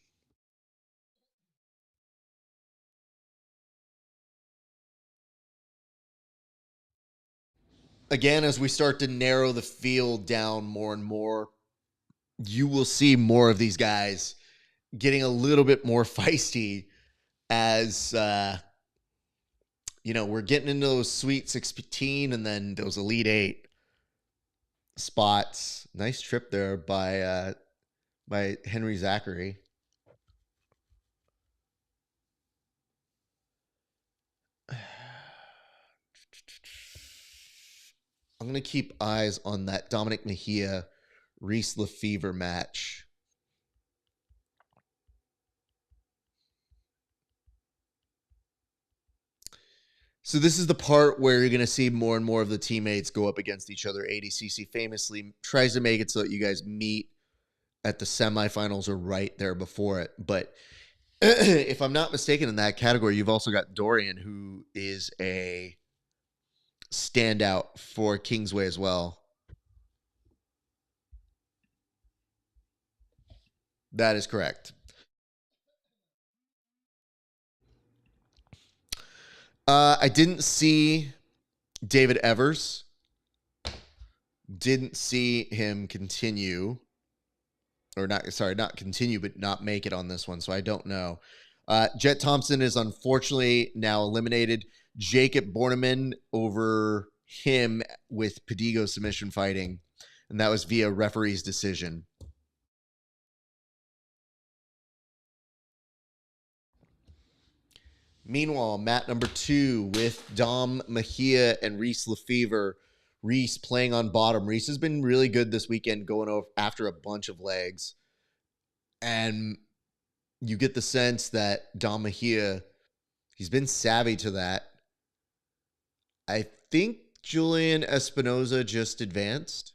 Speaker 1: Again, as we start to narrow the field down more and more, you will see more of these guys getting a little bit more feisty as, we're getting into those Sweet 16 and then those Elite 8 spots. Nice trip there by Henry Zachary. I'm going to keep eyes on that Dominic Mejia, Reese Lefevre match. So this is the part where you're going to see more and more of the teammates go up against each other. ADCC famously tries to make it so that you guys meet at the semifinals or right there before it. But if I'm not mistaken, in that category, you've also got Dorian, who is a standout for Kingsway as well. That is correct. I didn't see David Evers. Didn't see him continue, or not continue, but not make it on this one. So I don't know. Jet Thompson is unfortunately now eliminated. Jacob Borneman over him with Padigo submission fighting, and that was via referee's decision. Meanwhile, mat number 2 with Dom Mejia and Reese Lefevre. Reese playing on bottom. Reese has been really good this weekend, going over after a bunch of legs. And you get the sense that Dom Mejia, he's been savvy to that. I think Julian Espinoza just advanced.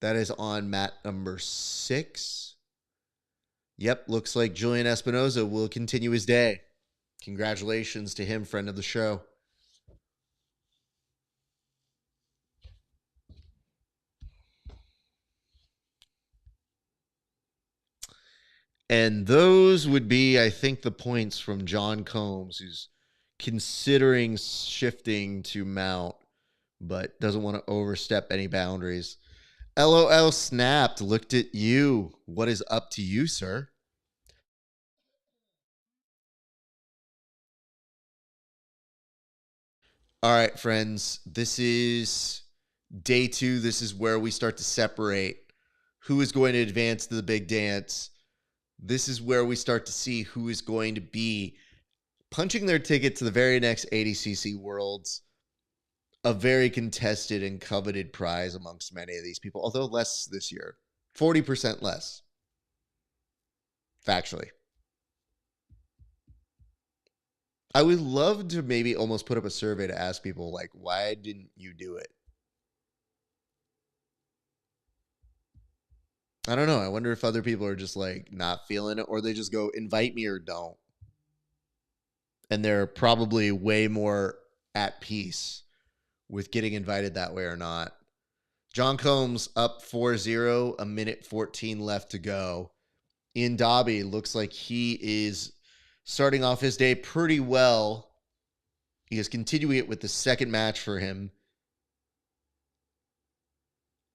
Speaker 1: That is on mat number 6. Yep, looks like Julian Espinoza will continue his day. Congratulations to him, friend of the show. And those would be, I think, the points from John Combs, who's considering shifting to mount, but doesn't want to overstep any boundaries. LOL snapped, looked at you. What is up to you, sir? All right, friends, this is day 2. This is where we start to separate who is going to advance to the big dance. This is where we start to see who is going to be punching their ticket to the very next ADCC Worlds. A very contested and coveted prize amongst many of these people, although less this year. 40% less. Factually. I would love to maybe almost put up a survey to ask people, like, why didn't you do it? I don't know. I wonder if other people are just like not feeling it, or they just go, invite me or don't. And they're probably way more at peace with getting invited that way or not. John Combs up 4-0, a minute 14 left to go. Ian Dobby looks like he is starting off his day pretty well. He is continuing it with the second match for him.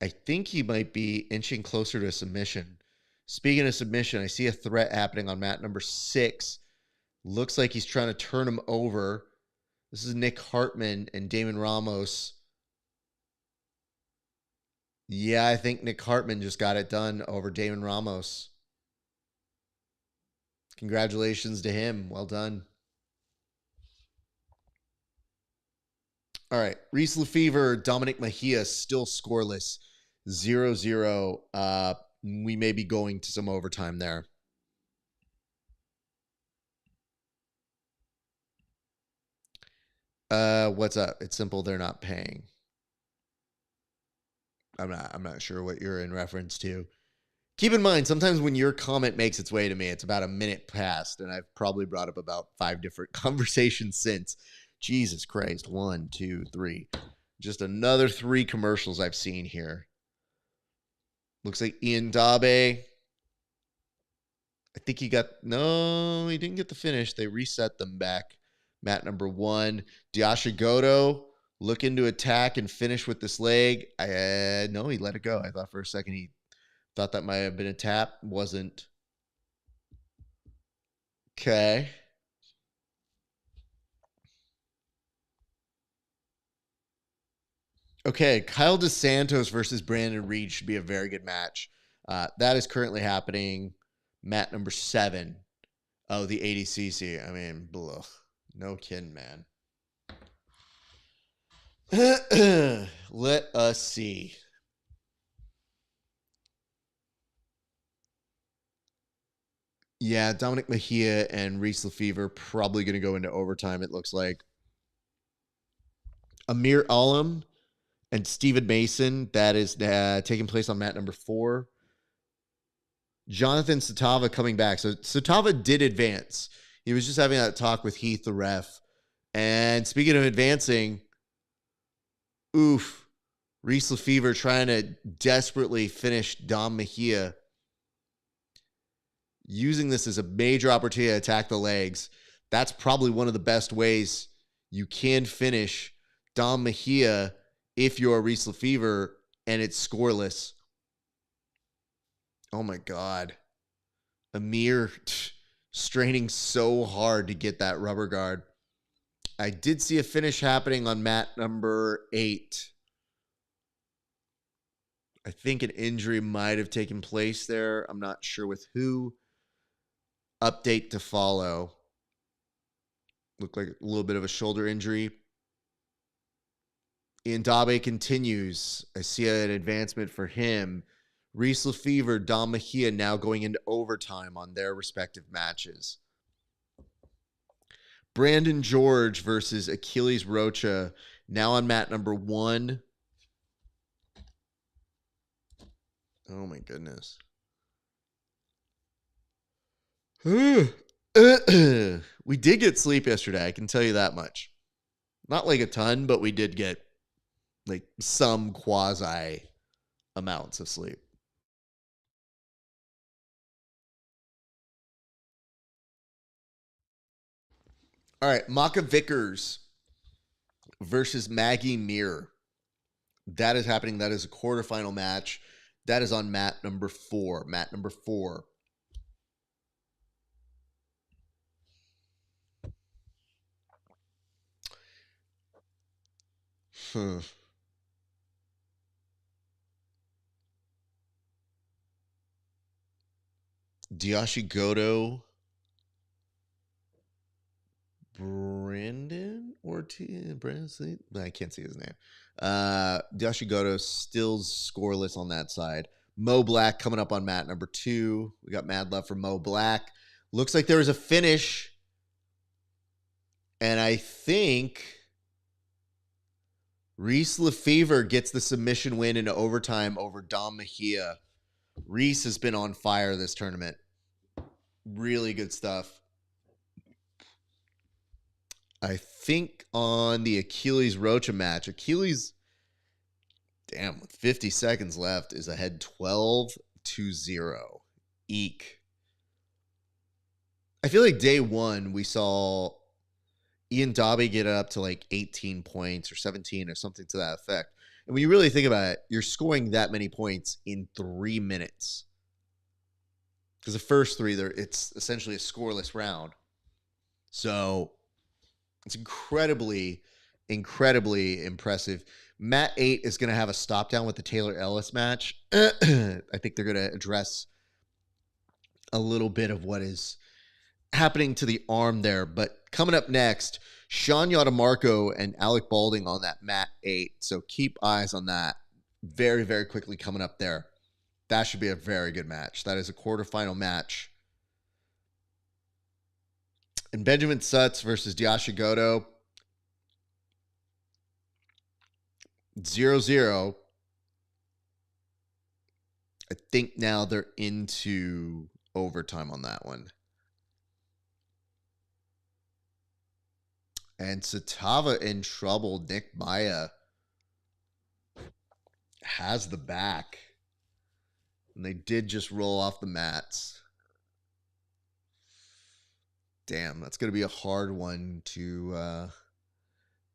Speaker 1: I think he might be inching closer to a submission. Speaking of submission, I see a threat happening on mat number 6. Looks like he's trying to turn him over. This is Nick Hartman and Damon Ramos. Yeah, I think Nick Hartman just got it done over Damon Ramos. Congratulations to him. Well done. All right. Reese Lefevre, Dominic Mejia still scoreless. 0-0. We may be going to some overtime there. What's up? It's simple. They're not paying. I'm not sure what you're in reference to. Keep in mind, sometimes when your comment makes its way to me, it's about a minute past, and I've probably brought up about 5 different conversations since. Jesus Christ. 1, 2, 3. Just another 3 commercials I've seen here. Looks like Ian Dabe. I think he got... No, he didn't get the finish. They reset them back. Mat number 1. Diasha Goto looking to attack and finish with this leg. No, he let it go. I thought for a second he thought that might have been a tap. Wasn't. Okay. Okay, Kyle DeSantos versus Brandon Reed should be a very good match. That is currently happening. Mat number 7. Oh, the ADCC. I mean, blah. No kidding, man. Let us see. Yeah, Dominic Mejia and Reese Lefevre probably going to go into overtime, it looks like. Amir Alam and Steven Mason, that is taking place on mat number 4. Jonathan Satava coming back. So Satava did advance. He was just having that talk with Heath, the ref. And speaking of advancing, oof, Reese Lefevre trying to desperately finish Dom Mejia, using this as a major opportunity to attack the legs. That's probably one of the best ways you can finish Dom Mejia if you're Reese Lefevre and it's scoreless. Oh my God. Amir straining so hard to get that rubber guard. I did see a finish happening on mat number 8. I think an injury might have taken place there. I'm not sure with who. Update to follow. Looked like a little bit of a shoulder injury. Ian Dabe continues. I see an advancement for him. Reese Lefevre, Dom Mejia now going into overtime on their respective matches. Brandon George versus Achilles Rocha now on mat number 1. Oh my goodness. We did get sleep yesterday, I can tell you that much. Not like a ton, but we did get like some quasi amounts of sleep. All right, Maka Vickers versus Maggie Mir. That is happening. That is a quarterfinal match. That is on mat number 4. Mat number 4. Diashi Goto, Brandon Ortiz, Brandon, I can't see his name. Diashi Goto still scoreless on that side. Mo Black coming up on mat number 2. We got mad love for Mo Black. Looks like there was a finish. And I think Reese Lefevre gets the submission win in overtime over Dom Mejia. Reese has been on fire this tournament. Really good stuff. I think on the Achilles Rocha match, Achilles, damn, with 50 seconds left, is ahead 12-0. Eek. I feel like day 1, we saw Ian Dabe get up to like 18 points or 17 or something to that effect. And when you really think about it, you're scoring that many points in 3 minutes. Because the first 3, it's essentially a scoreless round. So it's incredibly, incredibly impressive. Mat 8 is going to have a stop down with the Taylor Ellis match. I think they're going to address a little bit of what is happening to the arm there. But coming up next, Sean Yadamarco and Alec Balding on that mat 8. So keep eyes on that. Very, very quickly coming up there. That should be a very good match. That is a quarterfinal match. And Benjamin Sutts versus Diashi Goto. 0-0. I think now they're into overtime on that one. And Satava in trouble. Nick Maya has the back. And they did just roll off the mats. Damn, that's going to be a hard one to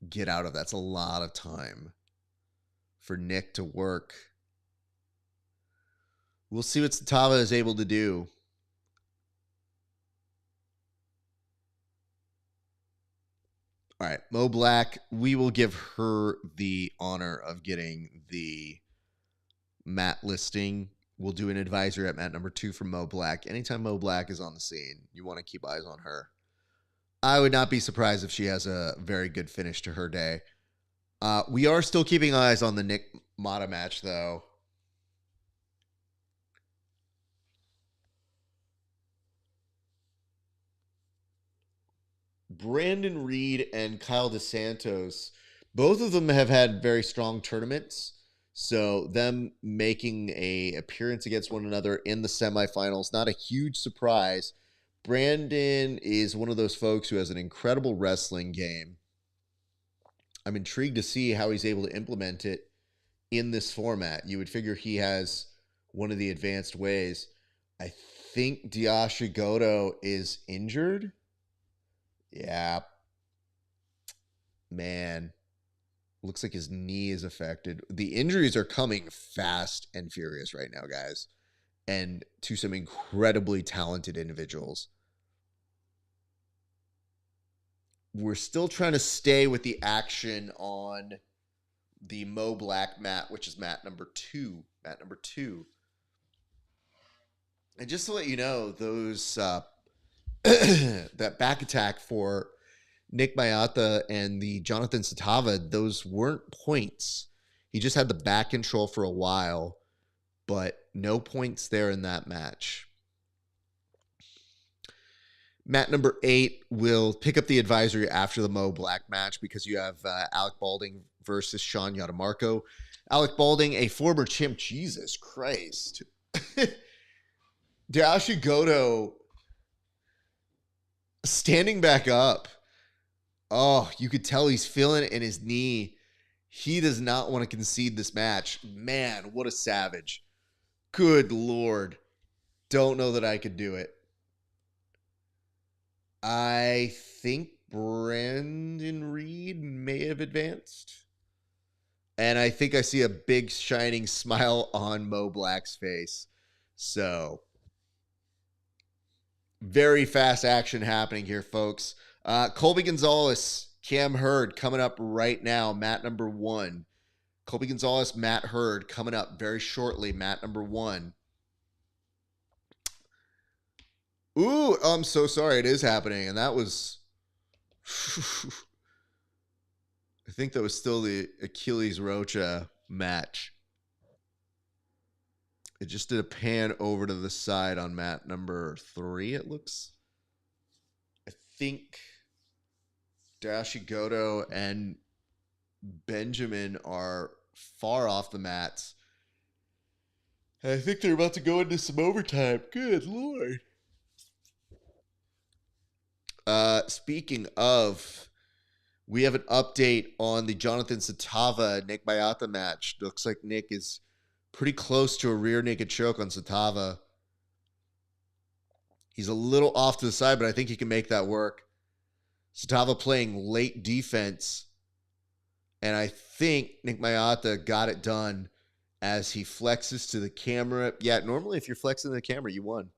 Speaker 1: get out of. That's a lot of time for Nick to work. We'll see what Satava is able to do. All right, Mo Black, we will give her the honor of getting the mat listing. We'll do an advisor at mat number 2 for Mo Black. Anytime Mo Black is on the scene, you want to keep eyes on her. I would not be surprised if she has a very good finish to her day. We are still keeping eyes on the Nick Mata match, though. Brandon Reed and Kyle DeSantos, both of them have had very strong tournaments. So them making a appearance against one another in the semifinals, not a huge surprise. Brandon is one of those folks who has an incredible wrestling game. I'm intrigued to see how he's able to implement it in this format. You would figure he has one of the advanced ways. I think Diashi Goto is injured. Yeah. Man. Looks like his knee is affected. The injuries are coming fast and furious right now, guys. And to some incredibly talented individuals. We're still trying to stay with the action on the Mo Black mat, which is mat number 2. Mat number 2. And just to let you know, those that back attack for Nick Mayata and the Jonathan Satava, those weren't points. He just had the back control for a while, but no points there in that match. Mat number 8 will pick up the advisory after the Mo Black match because you have Alec Balding versus Sean Yadamarco. Alec Balding, a former chimp. Jesus Christ. Dashi Goto standing back up. Oh, you could tell he's feeling it in his knee. He does not want to concede this match. Man, what a savage. Good Lord. Don't know that I could do it. I think Brandon Reed may have advanced. And I think I see a big shining smile on Mo Black's face. So, very fast action happening here, folks. Colby Gonzalez, Cam Hurd coming up right now, mat number 1. Colby Gonzalez, Matt Hurd coming up very shortly, mat number 1. Ooh, I'm so sorry. It is happening. And that was... I think that was still the Achilles Rocha match. It just did a pan over to the side on mat number 3, it looks. I think Dashi Goto and Benjamin are far off the mats. I think they're about to go into some overtime. Good Lord. Speaking of, we have an update on the Jonathan Satava Nick Mayata match. Looks like Nick is pretty close to a rear naked choke on Satava. He's a little off to the side, but I think he can make that work. Satava playing late defense. And I think Nick Mayata got it done as he flexes to the camera. Yeah, normally if you're flexing to the camera, you won.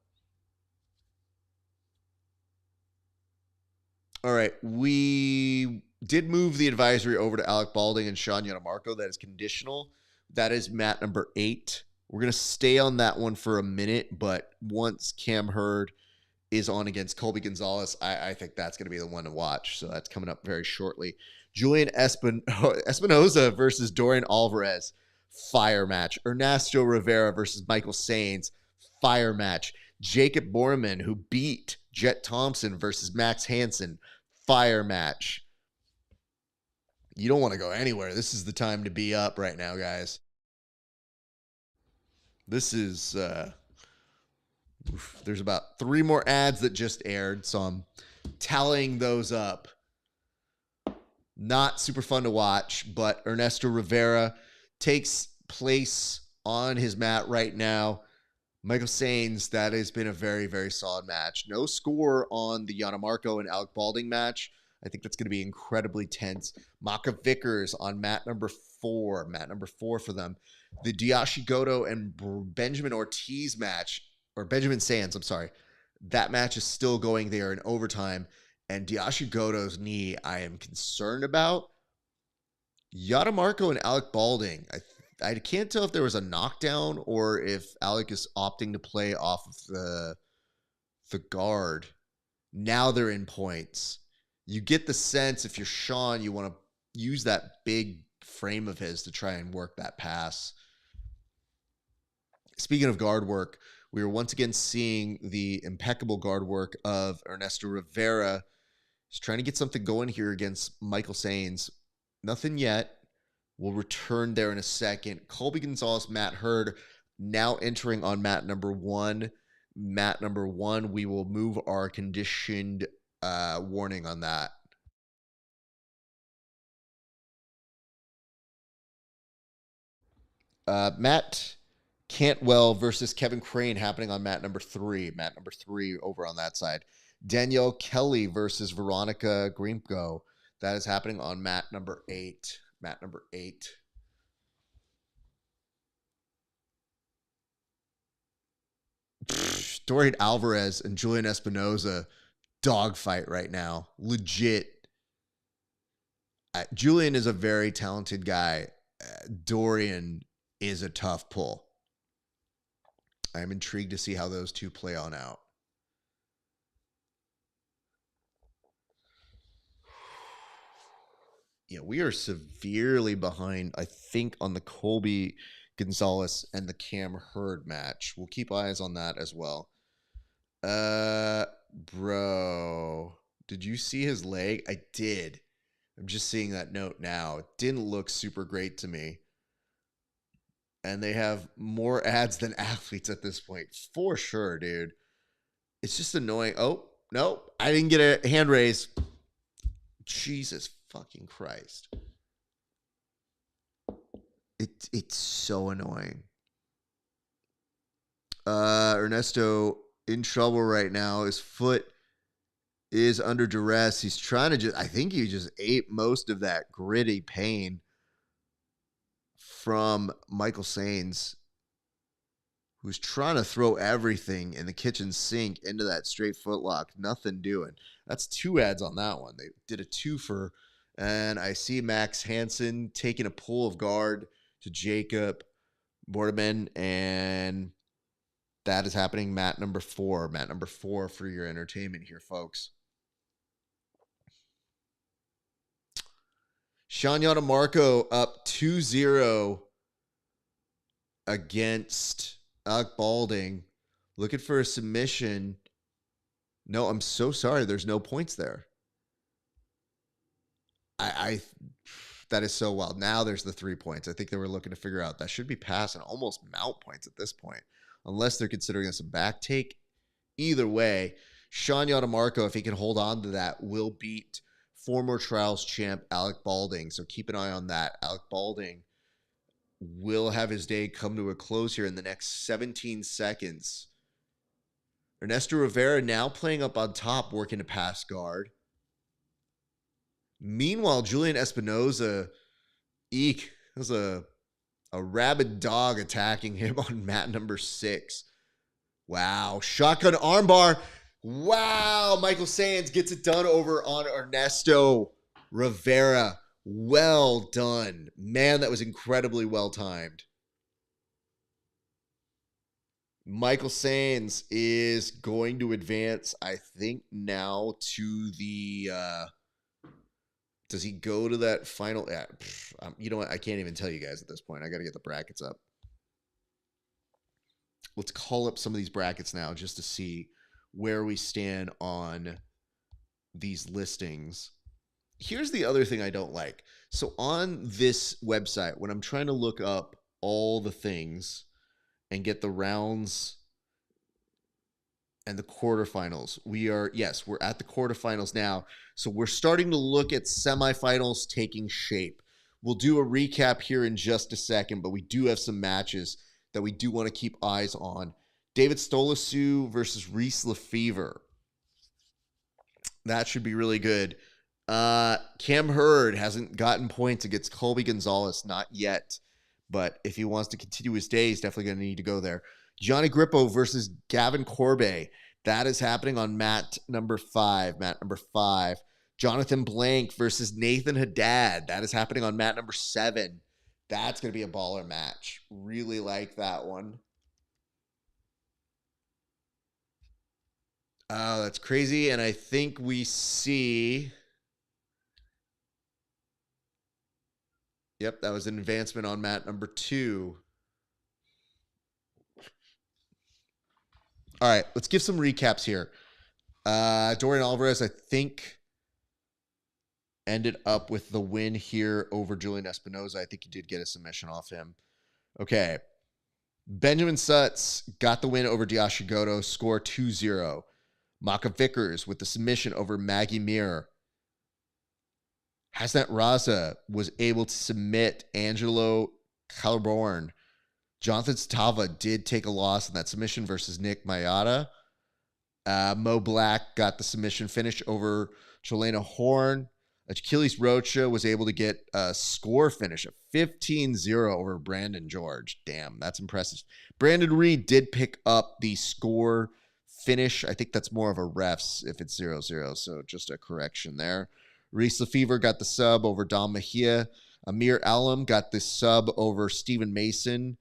Speaker 1: All right, we did move the advisory over to Alec Balding and Sean Yadamarco. That is conditional. That is mat number 8. We're going to stay on that one for a minute, but once Cam Hurd is on against Colby Gonzalez, I think that's going to be the one to watch. So that's coming up very shortly. Julian Espinoza versus Dorian Alvarez, fire match. Ernesto Rivera versus Michael Sains, fire match. Jacob Borman, who beat Jet Thompson versus Max Hansen, fire match. You don't want to go anywhere. This is the time to be up right now, guys. This is, there's about 3 more ads that just aired, so I'm tallying those up. Not super fun to watch, but Ernesto Rivera takes place on his mat right now. Michael Sains, that has been a very, very solid match. No score on the Yadamarco and Alec Balding match. I think that's going to be incredibly tense. Maka Vickers on mat number 4. Mat number 4 for them. The Diashi Goto and Benjamin Ortiz match, or Benjamin Sands, I'm sorry. That match is still going there in overtime. And Diashi Goto's knee, I am concerned about. Yadamarco and Alec Balding, I can't tell if there was a knockdown or if Alec is opting to play off of the guard. Now they're in points. You get the sense if you're Sean, you want to use that big frame of his to try and work that pass. Speaking of guard work, we are once again seeing the impeccable guard work of Ernesto Rivera. He's trying to get something going here against Michael Sains. Nothing yet. We'll return there in a second. Colby Gonzalez, Matt Hurd, now entering on mat number 1. Mat number 1, we will move our conditioned warning on that. Matt Cantwell versus Kevin Crane happening on mat number 3. Mat number 3 over on that side. Danielle Kelly versus Veronica Grimko. That is happening on mat number 8. Mat number 8. Dorian Alvarez and Julian Espinoza dogfight right now. Legit. Julian is a very talented guy. Dorian is a tough pull. I'm intrigued to see how those two play on out. Yeah, we are severely behind, I think, on the Colby Gonzalez and the Cam Hurd match. We'll keep eyes on that as well. Bro, did you see his leg? I did. I'm just seeing that note now. It didn't look super great to me. And they have more ads than athletes at this point. For sure, dude. It's just annoying. Oh, no. I didn't get a hand raise. Jesus fucking Christ. It's so annoying. Ernesto in trouble right now. His foot is under duress. He's trying to I think he just ate most of that gritty pain from Michael Sains, who's trying to throw everything in the kitchen sink into that straight footlock. Nothing doing. That's 2 ads on that one. They did a 2-fer. And I see Max Hansen taking a pull of guard to Jacob Bordeman. And that is happening. Mat number 4. Mat number 4 for your entertainment here, folks. Sean Yadamarco up 2-0 against Alec Balding. Looking for a submission. No, I'm so sorry. There's no points there. That is so wild. Now there's the 3 points. I think they were looking to figure out that should be pass and almost mount points at this point, unless they're considering this a back take. Either way, Sean Yadamarco, if he can hold on to that, will beat former trials champ Alec Balding. So keep an eye on that. Alec Balding will have his day come to a close here in the next 17 seconds. Ernesto Rivera now playing up on top, working to pass guard. Meanwhile, Julian Espinoza, eek, was a rabid dog attacking him on mat number 6. Wow, shotgun armbar. Wow, Michael Sands gets it done over on Ernesto Rivera. Well done. Man, that was incredibly well timed. Michael Sands is going to advance, I think, now to the... does he go to that final? You know what? I can't even tell you guys at this point. I got to get the brackets up. Let's call up some of these brackets now just to see where we stand on these listings. Here's the other thing I don't like. So on this website, when I'm trying to look up all the things and get the rounds and the quarterfinals, we're at the quarterfinals now. So we're starting to look at semifinals taking shape. We'll do a recap here in just a second, but we do have some matches that we do want to keep eyes on. David Stolisu versus Reese Lefevre. That should be really good. Cam Hurd hasn't gotten points against Colby Gonzalez, not yet. But if he wants to continue his day, he's definitely going to need to go there. Johnny Grippo versus Gavin Corbet. That is happening on mat number 5. Mat number 5. Jonathan Blank versus Nathan Haddad. That is happening on mat number 7. That's going to be a baller match. Really like that one. Oh, that's crazy. And I think we see... Yep, that was an advancement on mat number 2. All right, let's give some recaps here. Dorian Alvarez, I think, ended up with the win here over Julian Espinoza. I think he did get a submission off him. Okay. Benjamin Sutts got the win over Diashigoto, score 2-0. Maka Vickers with the submission over Maggie Mir. Hasnat Raza was able to submit Angelo Calborn. Jonathan Stava did take a loss in that submission versus Nick Mayata. Mo Black got the submission finish over Cholena Horn. Achilles Rocha was able to get a score finish of 15-0 over Brandon George. Damn, that's impressive. Brandon Reed did pick up the score finish. I think that's more of a refs if it's 0-0, so just a correction there. Reese Lefevre got the sub over Dom Mejia. Amir Alam got the sub over Stephen Mason.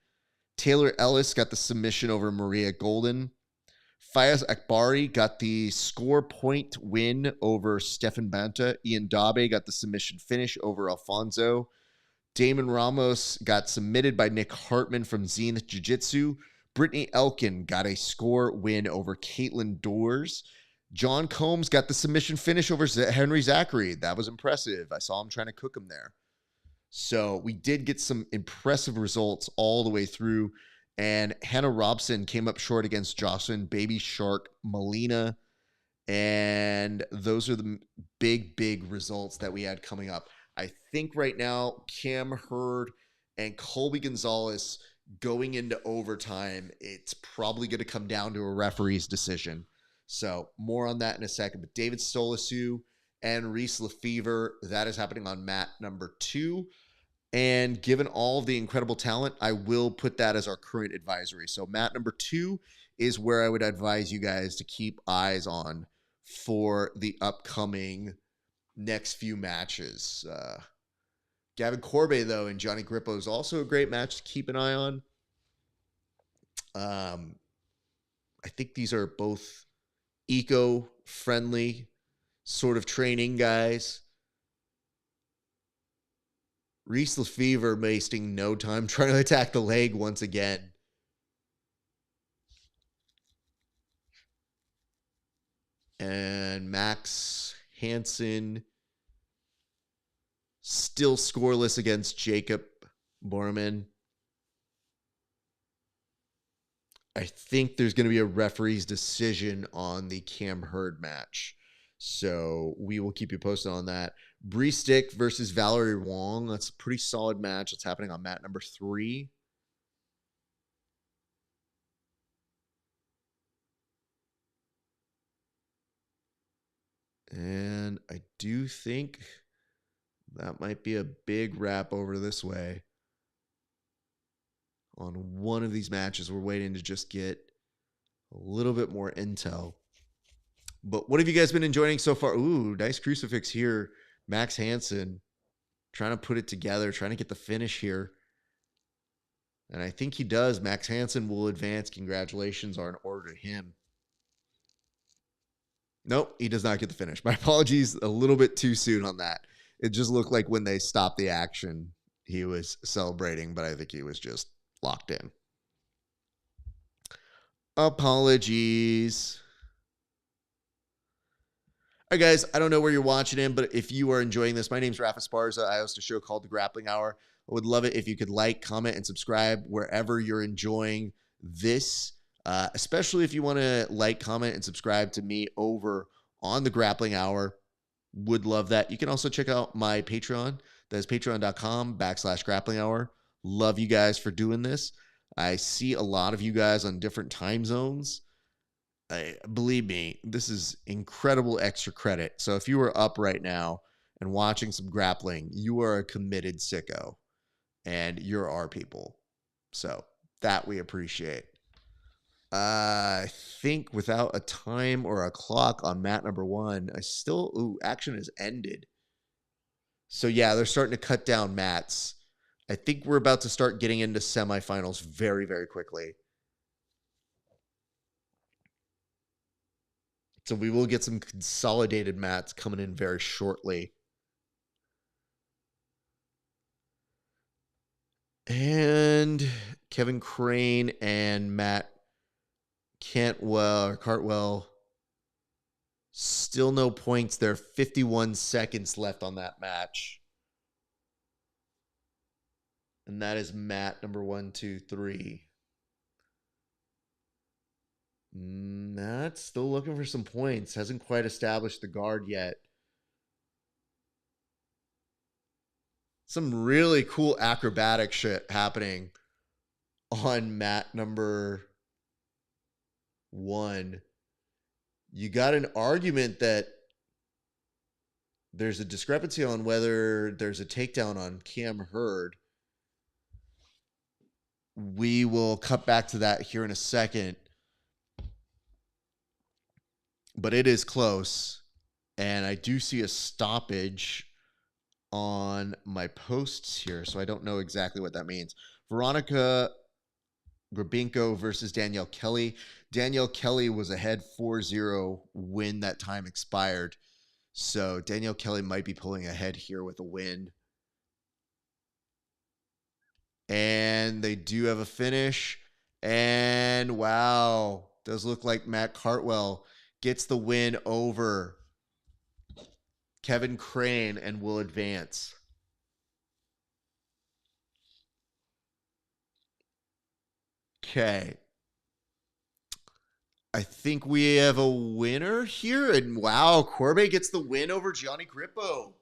Speaker 1: Taylor Ellis got the submission over Maria Golden. Fayez Akbari got the score point win over Stefan Banta. Ian Dabe got the submission finish over Alfonso. Damon Ramos got submitted by Nick Hartman from Zenith Jiu-Jitsu. Brittany Elkin got a score win over Caitlin Doors. John Combs got the submission finish over Henry Zachary. That was impressive. I saw him trying to cook him there. So we did get some impressive results all the way through. And Hannah Robson came up short against Jocelyn Baby Shark Molina. And those are the big results that we had coming up. I think right now, Cam Hurd and Colby Gonzalez going into overtime, it's probably going to come down to a referee's decision. So more on that in a second. But David Stolisu and Reese Lefevre, that is happening on mat number 2. And given all of the incredible talent, I will put that as our current advisory. So mat number 2 is where I would advise you guys to keep eyes on for the upcoming next few matches. Gavin Corbet, though, and Johnny Grippo is also a great match to keep an eye on. I think these are both eco-friendly sort of training guys. Reese Lefevre wasting no time trying to attack the leg once again. And Max Hansen still scoreless against Jacob Borman. I think there's going to be a referee's decision on the Cam Hurd match. So we will keep you posted on that. Bree Stick versus Valerie Wong. That's a pretty solid match. It's happening on mat number 3. And I do think that might be a big wrap over this way. On one of these matches, we're waiting to just get a little bit more intel. But what have you guys been enjoying so far? Ooh, nice crucifix here. Max Hansen trying to put it together, trying to get the finish here. And I think he does. Max Hansen will advance. Congratulations are in order to him. Nope, he does not get the finish. My apologies, a little bit too soon on that. It just looked like when they stopped the action, he was celebrating, but I think he was just locked in. Apologies. All right, guys, I don't know where you're watching in, but if you are enjoying this, my name's Rafa Esparza. I host a show called The Grappling Hour. I would love it if you could like, comment, and subscribe wherever you're enjoying this, especially if you want to like, comment, and subscribe to me over on The Grappling Hour. Would love that. You can also check out my Patreon. That is patreon.com/grappling hour. Love you guys for doing this. I see a lot of you guys on different time zones. Believe me, this is incredible extra credit. So if you are up right now and watching some grappling, you are a committed sicko. And you're our people. So that we appreciate. I think without a time or a clock on mat number 1, action has ended. So yeah, they're starting to cut down mats. I think we're about to start getting into semifinals very, very quickly. So we will get some consolidated mats coming in very shortly. And Kevin Crane and Matt Cartwell Still no points. There are 51 seconds left on that match. And that is mat number 1, 2, 3. Matt's still looking for some points. Hasn't quite established the guard yet. Some really cool acrobatic shit happening on mat number 1. You got an argument that there's a discrepancy on whether there's a takedown on Cam Hurd. We will cut back to that here in a second. But it is close. And I do see a stoppage on my posts here, so I don't know exactly what that means. Veronica Grabinko versus Danielle Kelly. Danielle Kelly was ahead 4-0 when that time expired. So Danielle Kelly might be pulling ahead here with a win. And they do have a finish. And wow, does look like Matt Cartwell gets the win over Kevin Crane and will advance. Okay. I think we have a winner here. And wow, Corbet gets the win over Gianni Grippo.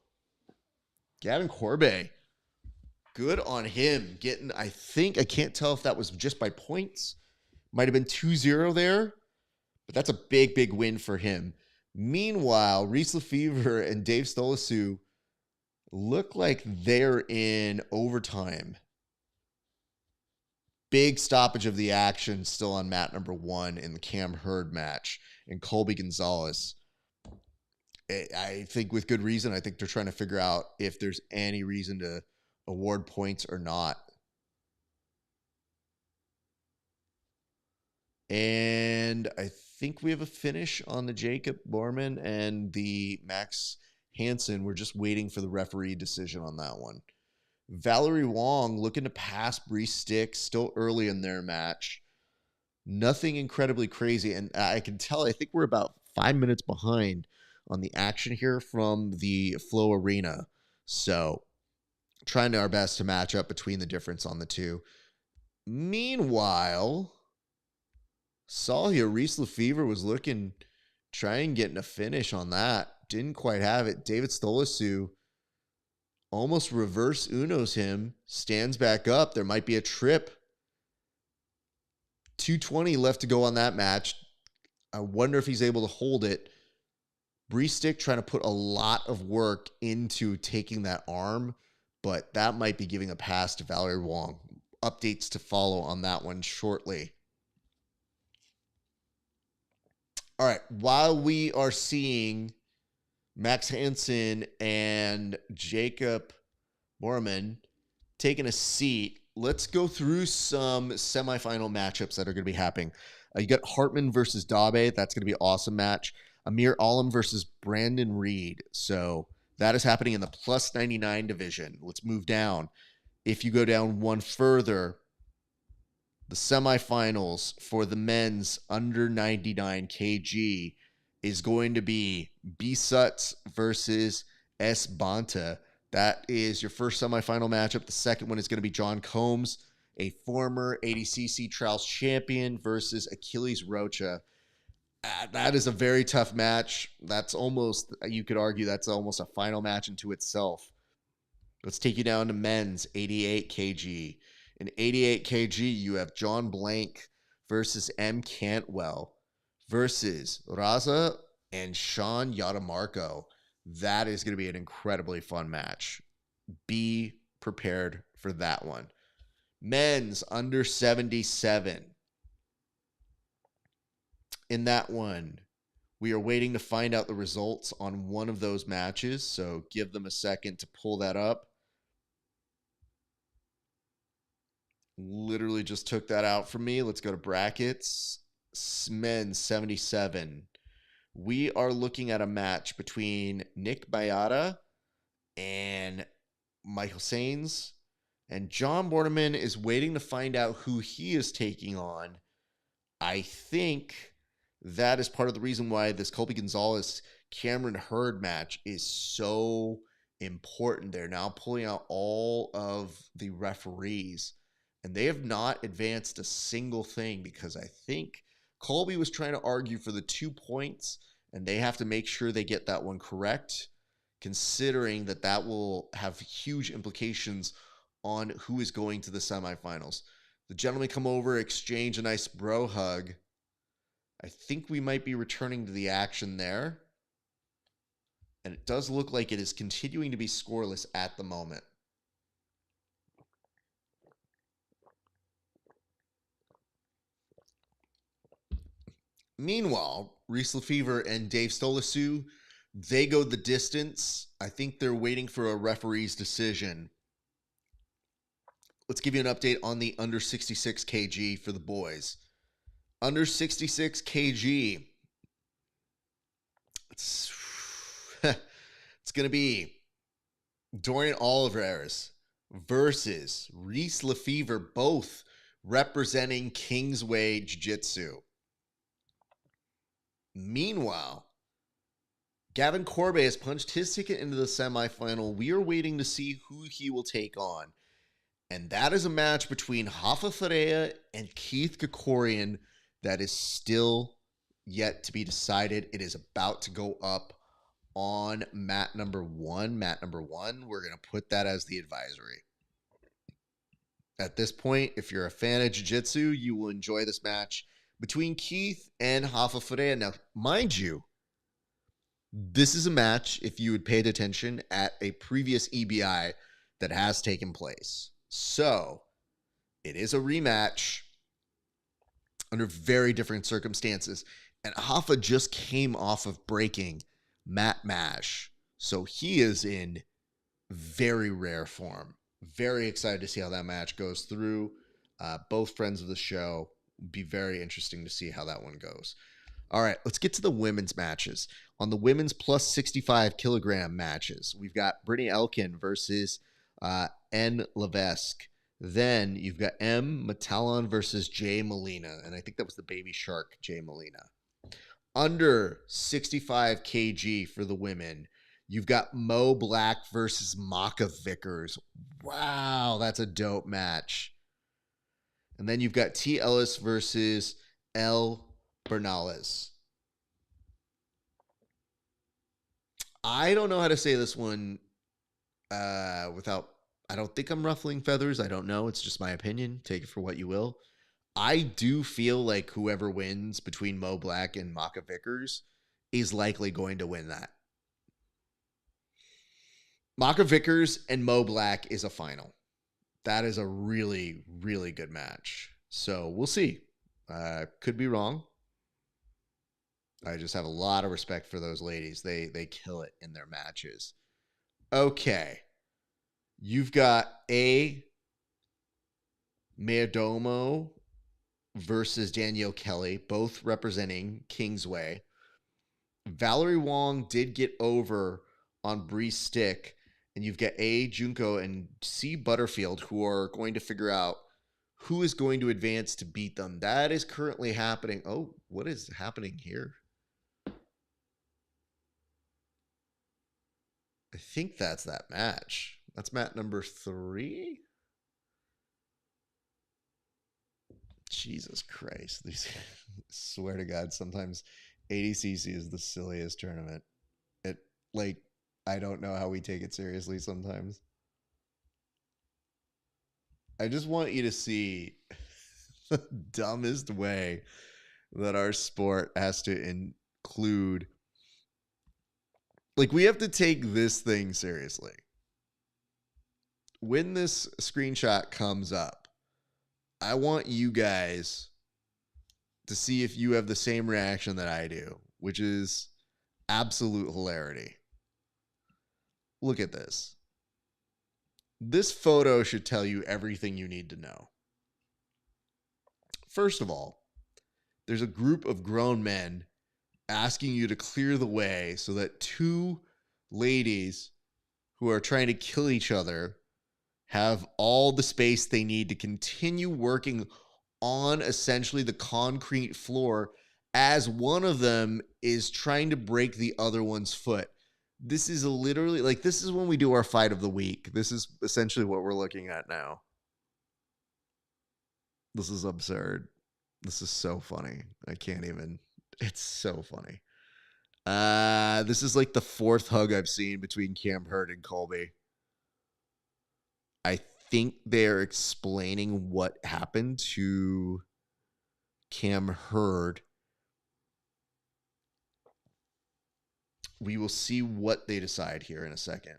Speaker 1: Gavin Corbet. Good on him. Getting, I think, I can't tell if that was just by points. Might have been 2-0 there. But that's a big, big win for him. Meanwhile, Reese Lefevre and Dave Stolisu look like they're in overtime. Big stoppage of the action still on mat number 1 in the Cam Hurd match. And Colby Gonzalez. I think with good reason. I think they're trying to figure out if there's any reason to award points or not. And I think we have a finish on the Jacob Borman and the Max Hansen. We're just waiting for the referee decision on that one. Valerie Wong looking to pass Bree Stick still early in their match. Nothing incredibly crazy. And I can tell, I think we're about 5 minutes behind on the action here from the Flow Arena. So trying our best to match up between the difference on the two. Meanwhile, saw here Reese Lefevre was looking, trying getting a finish on that. Didn't quite have it. David Stolisu almost reverse Unos him. Stands back up. There might be a trip. 2:20 left to go on that match. I wonder if he's able to hold it. Bree Stick trying to put a lot of work into taking that arm, but that might be giving a pass to Valerie Wong. Updates to follow on that one shortly. All right, while we are seeing Max Hansen and Jacob Borman taking a seat, let's go through some semifinal matchups that are going to be happening. You got Hartman versus Dabe. That's going to be an awesome match. Amir Alam versus Brandon Reed. So that is happening in the plus 99 division. Let's move down. If you go down one further, the semifinals for the men's under 99 kg is going to be B Suts versus S Banta. That is your first semifinal matchup. The second one is going to be John Combs, a former ADCC Trials champion, versus Achilles Rocha. That is a very tough match. That's almost, you could argue, that's almost a final match into itself. Let's take you down to men's 88 kg. In 88 kg, you have John Blank versus M. Cantwell versus Raza and Sean Yadamarco. That is going to be an incredibly fun match. Be prepared for that one. Men's under 77. In that one, we are waiting to find out the results on one of those matches, so give them a second to pull that up. Literally just took that out from me. Let's go to brackets. Men's 77. We are looking at a match between Nick Bayada and Michael Sains. And John Borneman is waiting to find out who he is taking on. I think That is part of the reason why this Colby Gonzalez Cameron Hurd match is so important. They're now pulling out all of the referees, and they have not advanced a single thing because I think Colby was trying to argue for the 2 points, and they have to make sure they get that one correct, considering that that will have huge implications on who is going to the semifinals. The gentlemen come over, exchange a nice bro hug. I think we might be returning to the action there. And it does look like it is continuing to be scoreless at the moment. Meanwhile, Reese Lefevre and Dave Stolisu, they go the distance. I think they're waiting for a referee's decision. Let's give you an update on the under 66 kg for the boys. Under 66 kg. It's going to be Dorian Oliveras versus Reese Lefevre, both representing Kingsway Jiu-Jitsu. Meanwhile, Gavin Corbet has punched his ticket into the semifinal. We are waiting to see who he will take on. And that is a match between Rafa Ferreira and Keith Krikorian that is still yet to be decided. It is about to go up on mat number 1. Mat number 1, we're going to put that as the advisory. At this point, if you're a fan of Jiu-Jitsu, you will enjoy this match between Keith and Rafa Ferreira. Now, mind you, this is a match, if you had paid attention, at a previous EBI that has taken place. So, it is a rematch under very different circumstances. And Rafa just came off of breaking Matt Mash. So, he is in very rare form. Very excited to see how that match goes through. Both friends of the show. Be very interesting to see how that one goes. All right, let's get to the women's matches. On the women's plus 65 kilogram matches, we've got Brittany Elkin versus N. Levesque. Then you've got M. Matalon versus Jay Molina. And I think that was the baby shark, Jay Molina. Under 65 kg for the women, you've got Mo Black versus Maka Vickers. Wow, that's a dope match. And then you've got T. Ellis versus L. Bernales. I don't know how to say this one without... I don't think I'm ruffling feathers. I don't know. It's just my opinion. Take it for what you will. I do feel like whoever wins between Mo Black and Maka Vickers is likely going to win that. Maka Vickers and Mo Black is a final. That is a really, really good match. So we'll see. Could be wrong. I just have a lot of respect for those ladies. They kill it in their matches. Okay. You've got A. Mayordomo versus Danielle Kelly, both representing Kingsway. Valerie Wong did get over on Bree Stick. And you've got A. Junko and C. Butterfield who are going to figure out who is going to advance to beat them. That is currently happening. Oh, what is happening here? I think that's that match. That's mat number 3. Jesus Christ. Swear to God, sometimes ADCC is the silliest tournament. I don't know how we take it seriously sometimes. I just want you to see the dumbest way that our sport has to include. We have to take this thing seriously. When this screenshot comes up, I want you guys to see if you have the same reaction that I do, which is absolute hilarity. Look at this. This photo should tell you everything you need to know. First of all, there's a group of grown men asking you to clear the way so that 2 ladies who are trying to kill each other have all the space they need to continue working on essentially the concrete floor as one of them is trying to break the other one's foot. This is literally like, this is when we do our fight of the week. This is essentially what we're looking at now. This is absurd. This is so funny. I can't even. It's so funny. This is like the fourth hug I've seen between Cam Hurd and Colby. I think they're explaining what happened to Cam Hurd. We will see what they decide here in a second.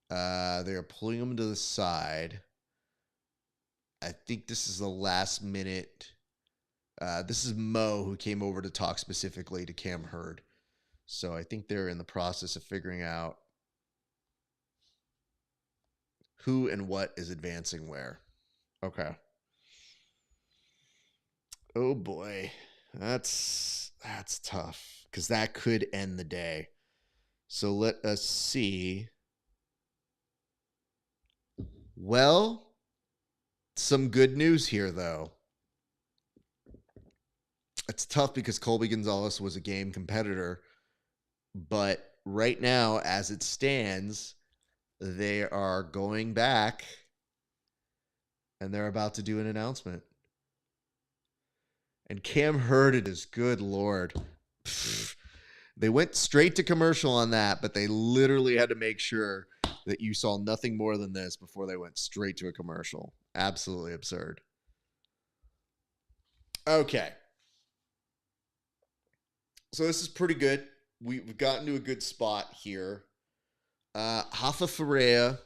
Speaker 1: They're pulling him to the side. I think this is the last minute. This is Mo who came over to talk specifically to Cam Hurd. So I think they're in the process of figuring out who and what is advancing where. Okay. Oh boy. That's tough, because that could end the day. So let us see. Well, some good news here, though. It's tough because Colby Gonzalez was a game competitor, but right now, as it stands, they are going back and they're about to do an announcement. And Cam Hurd, it is, good Lord. They went straight to commercial on that, but they literally had to make sure that you saw nothing more than this before they went straight to a commercial. Absolutely absurd. Okay. So this is pretty good. We've gotten to a good spot here. Rafa Ferreira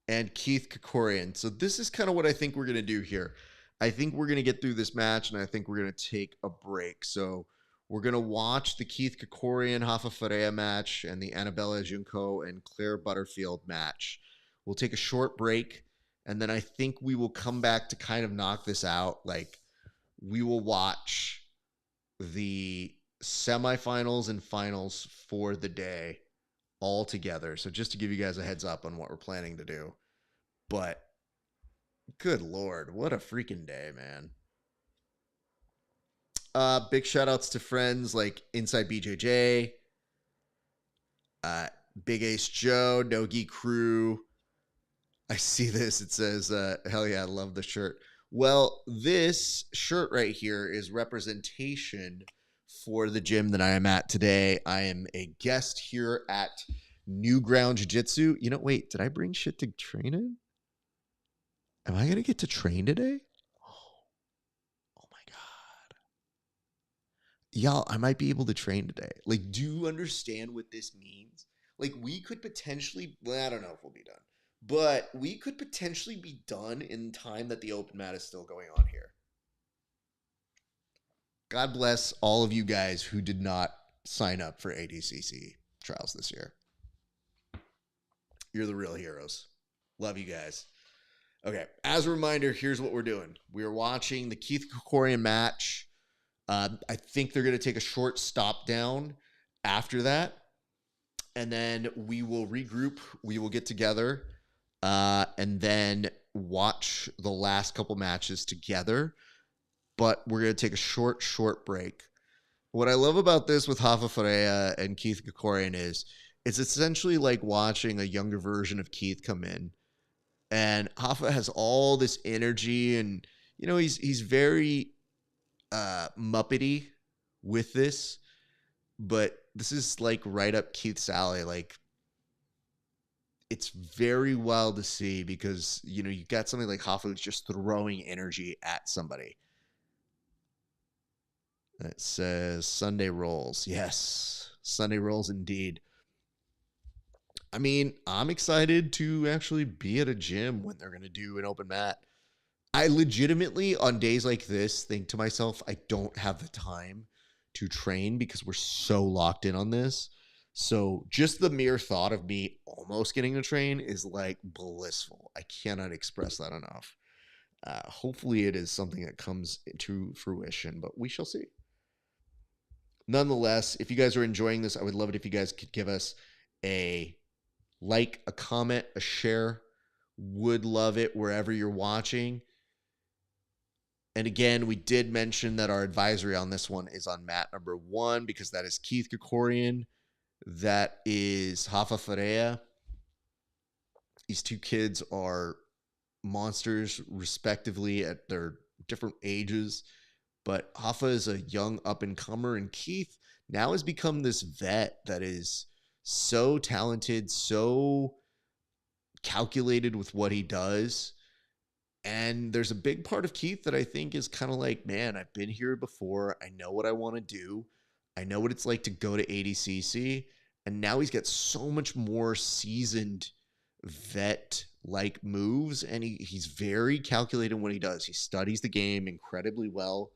Speaker 1: and Keith Krikorian. So this is kind of what I think we're going to do here. I think we're going to get through this match, and I think we're going to take a break. So we're going to watch the Keith Krikorian, Rafa Ferreira match and the Annabella Junco and Claire Butterfield match. We'll take a short break, and then I think we will come back to kind of knock this out. Like, we will watch the semifinals and finals for the day all together. So just to give you guys a heads up on what we're planning to do. But good Lord, what a freaking day, man. Big shout outs to friends like Inside BJJ, Big Ace Joe, Nogi Crew. I see this. It says, hell yeah, I love the shirt. Well, this shirt right here is representation for the gym that I am at today. I am a guest here at New Ground Jiu-Jitsu. You know, wait, did I bring shit to train in? Am I going to get to train today? Oh my God. Y'all, I might be able to train today. Like, do you understand what this means? Like, we could potentially, well, I don't know if we'll be done, but we could potentially be done in time that the open mat is still going on here. God bless all of you guys who did not sign up for ADCC trials this year. You're the real heroes. Love you guys. Okay, as a reminder, here's what we're doing. We are watching the Keith Krikorian match. I think they're going to take a short stop down after that, and then we will regroup. We will get together, and then watch the last couple matches together. But we're going to take a short break. What I love about this with Rafa Ferreira and Keith Krikorian is it's essentially like watching a younger version of Keith come in. And Rafa has all this energy, and, you know, he's very Muppety with this. But this is like right up Keith's alley. Like, it's very wild to see because, you know, you got something like Rafa who's just throwing energy at somebody. It says Sunday rolls. Yes, Sunday rolls indeed. I mean, I'm excited to actually be at a gym when they're going to do an open mat. I legitimately, on days like this, think to myself, I don't have the time to train because we're so locked in on this. So just the mere thought of me almost getting to train is like blissful. I cannot express that enough. Hopefully it is something that comes to fruition, but we shall see. Nonetheless, if you guys are enjoying this, I would love it if you guys could give us a like, a comment, a share. Would love it wherever you're watching. And again, we did mention that our advisory on this one is on mat number 1 because that is Keith Krikorian. That is Rafa Ferreira. These two kids are monsters respectively at their different ages. But Rafa is a young up-and-comer, and Keith now has become this vet that is so talented, so calculated with what he does. And there's a big part of Keith that I think is kind of like, man, I've been here before. I know what I want to do. I know what it's like to go to ADCC. And now he's got so much more seasoned vet-like moves. And he's very calculated when he does. He studies the game incredibly well.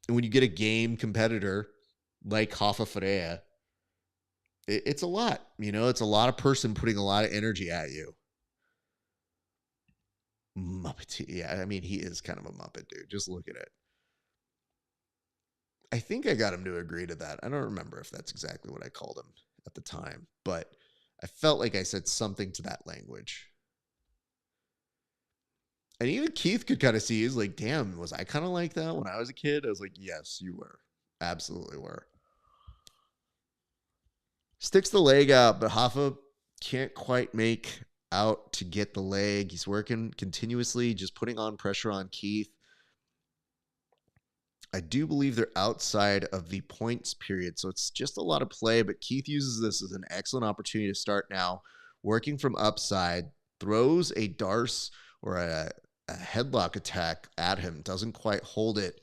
Speaker 1: And when you get a game competitor like Rafa Ferreira, it's a lot. You know, it's a lot of person putting a lot of energy at you. Muppet. Yeah, I mean, he is kind of a Muppet, dude. Just look at it. I think I got him to agree to that. I don't remember if that's exactly what I called him at the time, but I felt like I said something to that language. And even Keith could kind of see, he's like, damn, was I kind of like that when I was a kid? I was like, yes, you were. Absolutely were. Sticks the leg out, but Rafa can't quite make out to get the leg. He's working continuously, just putting on pressure on Keith. I do believe they're outside of the points period, so it's just a lot of play, but Keith uses this as an excellent opportunity to start now, working from upside, throws a Darce or a headlock attack at him, doesn't quite hold it.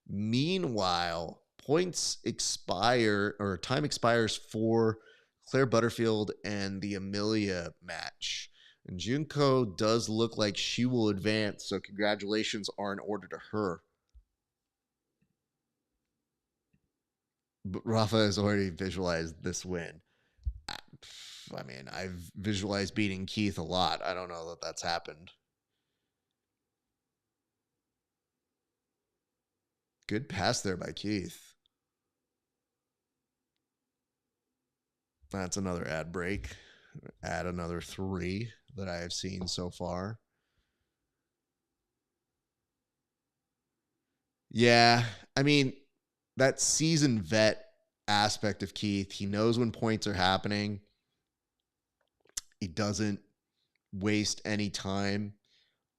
Speaker 1: Meanwhile, points expire, or time expires for Claire Butterfield and the Amelia match. And Junko does look like she will advance, so congratulations are in order to her. But Rafa has already visualized this win. I mean, I've visualized beating Keith a lot. I don't know that that's happened. Good pass there by Keith. That's another ad break. Add another 3 that I have seen so far. Yeah, I mean, that seasoned vet aspect of Keith, he knows when points are happening. He doesn't waste any time.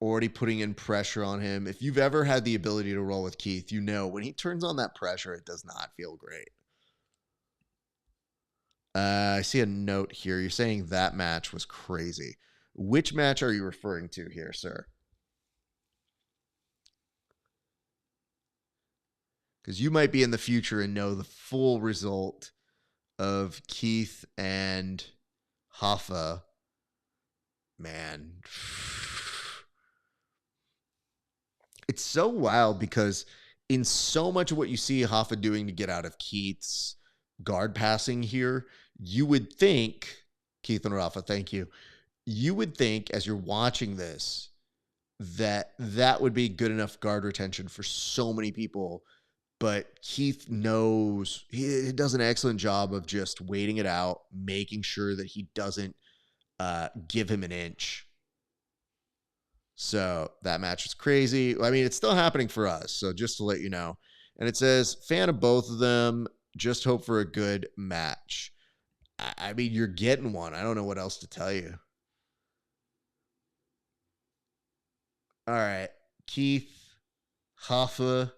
Speaker 1: Already putting in pressure on him. If you've ever had the ability to roll with Keith, you know when he turns on that pressure, it does not feel great. I see a note here. You're saying that match was crazy. Which match are you referring to here, sir? Because you might be in the future and know the full result of Keith and Rafa. Man. It's so wild because in so much of what you see Rafa doing to get out of Keith's guard passing here, you would think, Keith and Rafa, thank you. You would think as you're watching this that that would be good enough guard retention for so many people. But Keith knows, he does an excellent job of just waiting it out, making sure that he doesn't give him an inch. So that match was crazy. I mean, it's still happening for us. So just to let you know. And it says, fan of both of them, just hope for a good match. I mean, you're getting one. I don't know what else to tell you. All right. Keith, Rafa.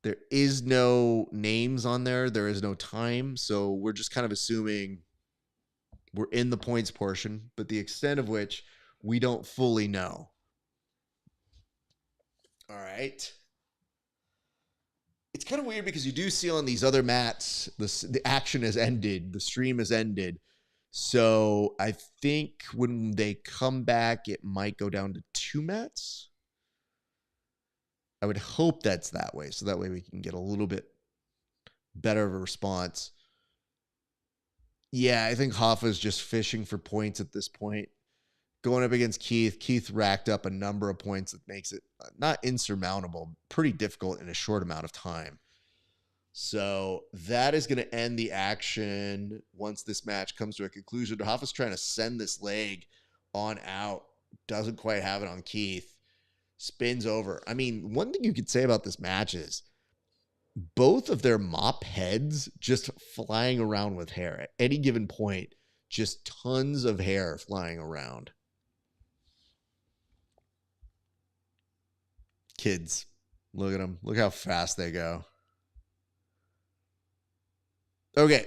Speaker 1: There is no names on there. There is no time. So we're just kind of assuming we're in the points portion, but the extent of which we don't fully know. All right. It's kind of weird because you do see on these other mats, the action has ended. The stream has ended. So I think when they come back, it might go down to 2 mats. I would hope that's that way. So that way we can get a little bit better of a response. Yeah, I think Rafa's just fishing for points at this point. Going up against Keith, Keith racked up a number of points that makes it not insurmountable, pretty difficult in a short amount of time. So that is going to end the action once this match comes to a conclusion. Rafa's trying to send this leg on out. Doesn't quite have it on Keith. spins over. I mean, one thing you could say about this match is both of their mop heads just flying around with hair at any given point. Just tons of hair flying around. Kids, look at them. Look how fast they go. Okay,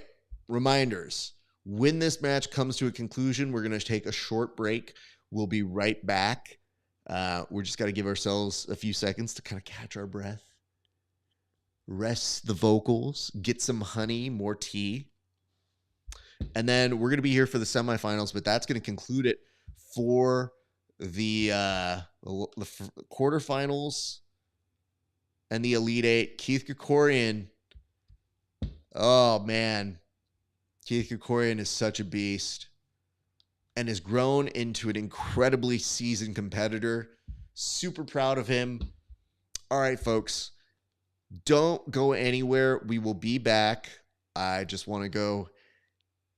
Speaker 1: reminders. When this match comes to a conclusion, we're going to take a short break. We'll be right back. We're just got to give ourselves a few seconds to kind of catch our breath, rest the vocals, get some honey, more tea. And then we're going to be here for the semifinals, but that's going to conclude it for the quarterfinals and the Elite Eight. Keith Krikorian. Oh, man. Keith Krikorian is such a beast and has grown into an incredibly seasoned competitor. Super proud of him. All right, folks. Don't go anywhere. We will be back. I just want to go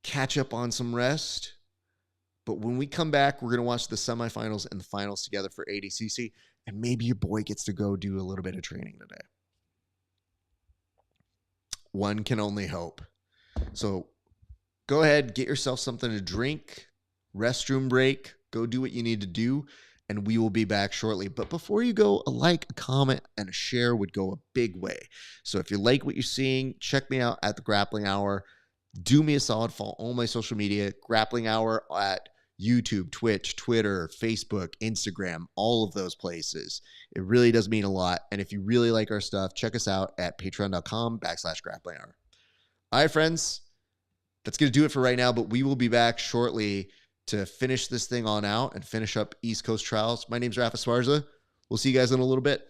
Speaker 1: catch up on some rest. But when we come back, we're going to watch the semifinals and the finals together for ADCC. And maybe your boy gets to go do a little bit of training today. One can only hope. So go ahead, get yourself something to drink, restroom break, go do what you need to do, and we will be back shortly. But before you go, a like, a comment, and a share would go a big way. So if you like what you're seeing, check me out at the Grappling Hour. Do me a solid, follow all my social media, Grappling Hour at YouTube, Twitch, Twitter, Facebook, Instagram, all of those places. It really does mean a lot. And if you really like our stuff, check us out at patreon.com/Grappling Hour. All right, friends, that's going to do it for right now, but we will be back shortly to finish this thing on out and finish up East Coast Trials. My name's Rafa Esparza. We'll see you guys in a little bit.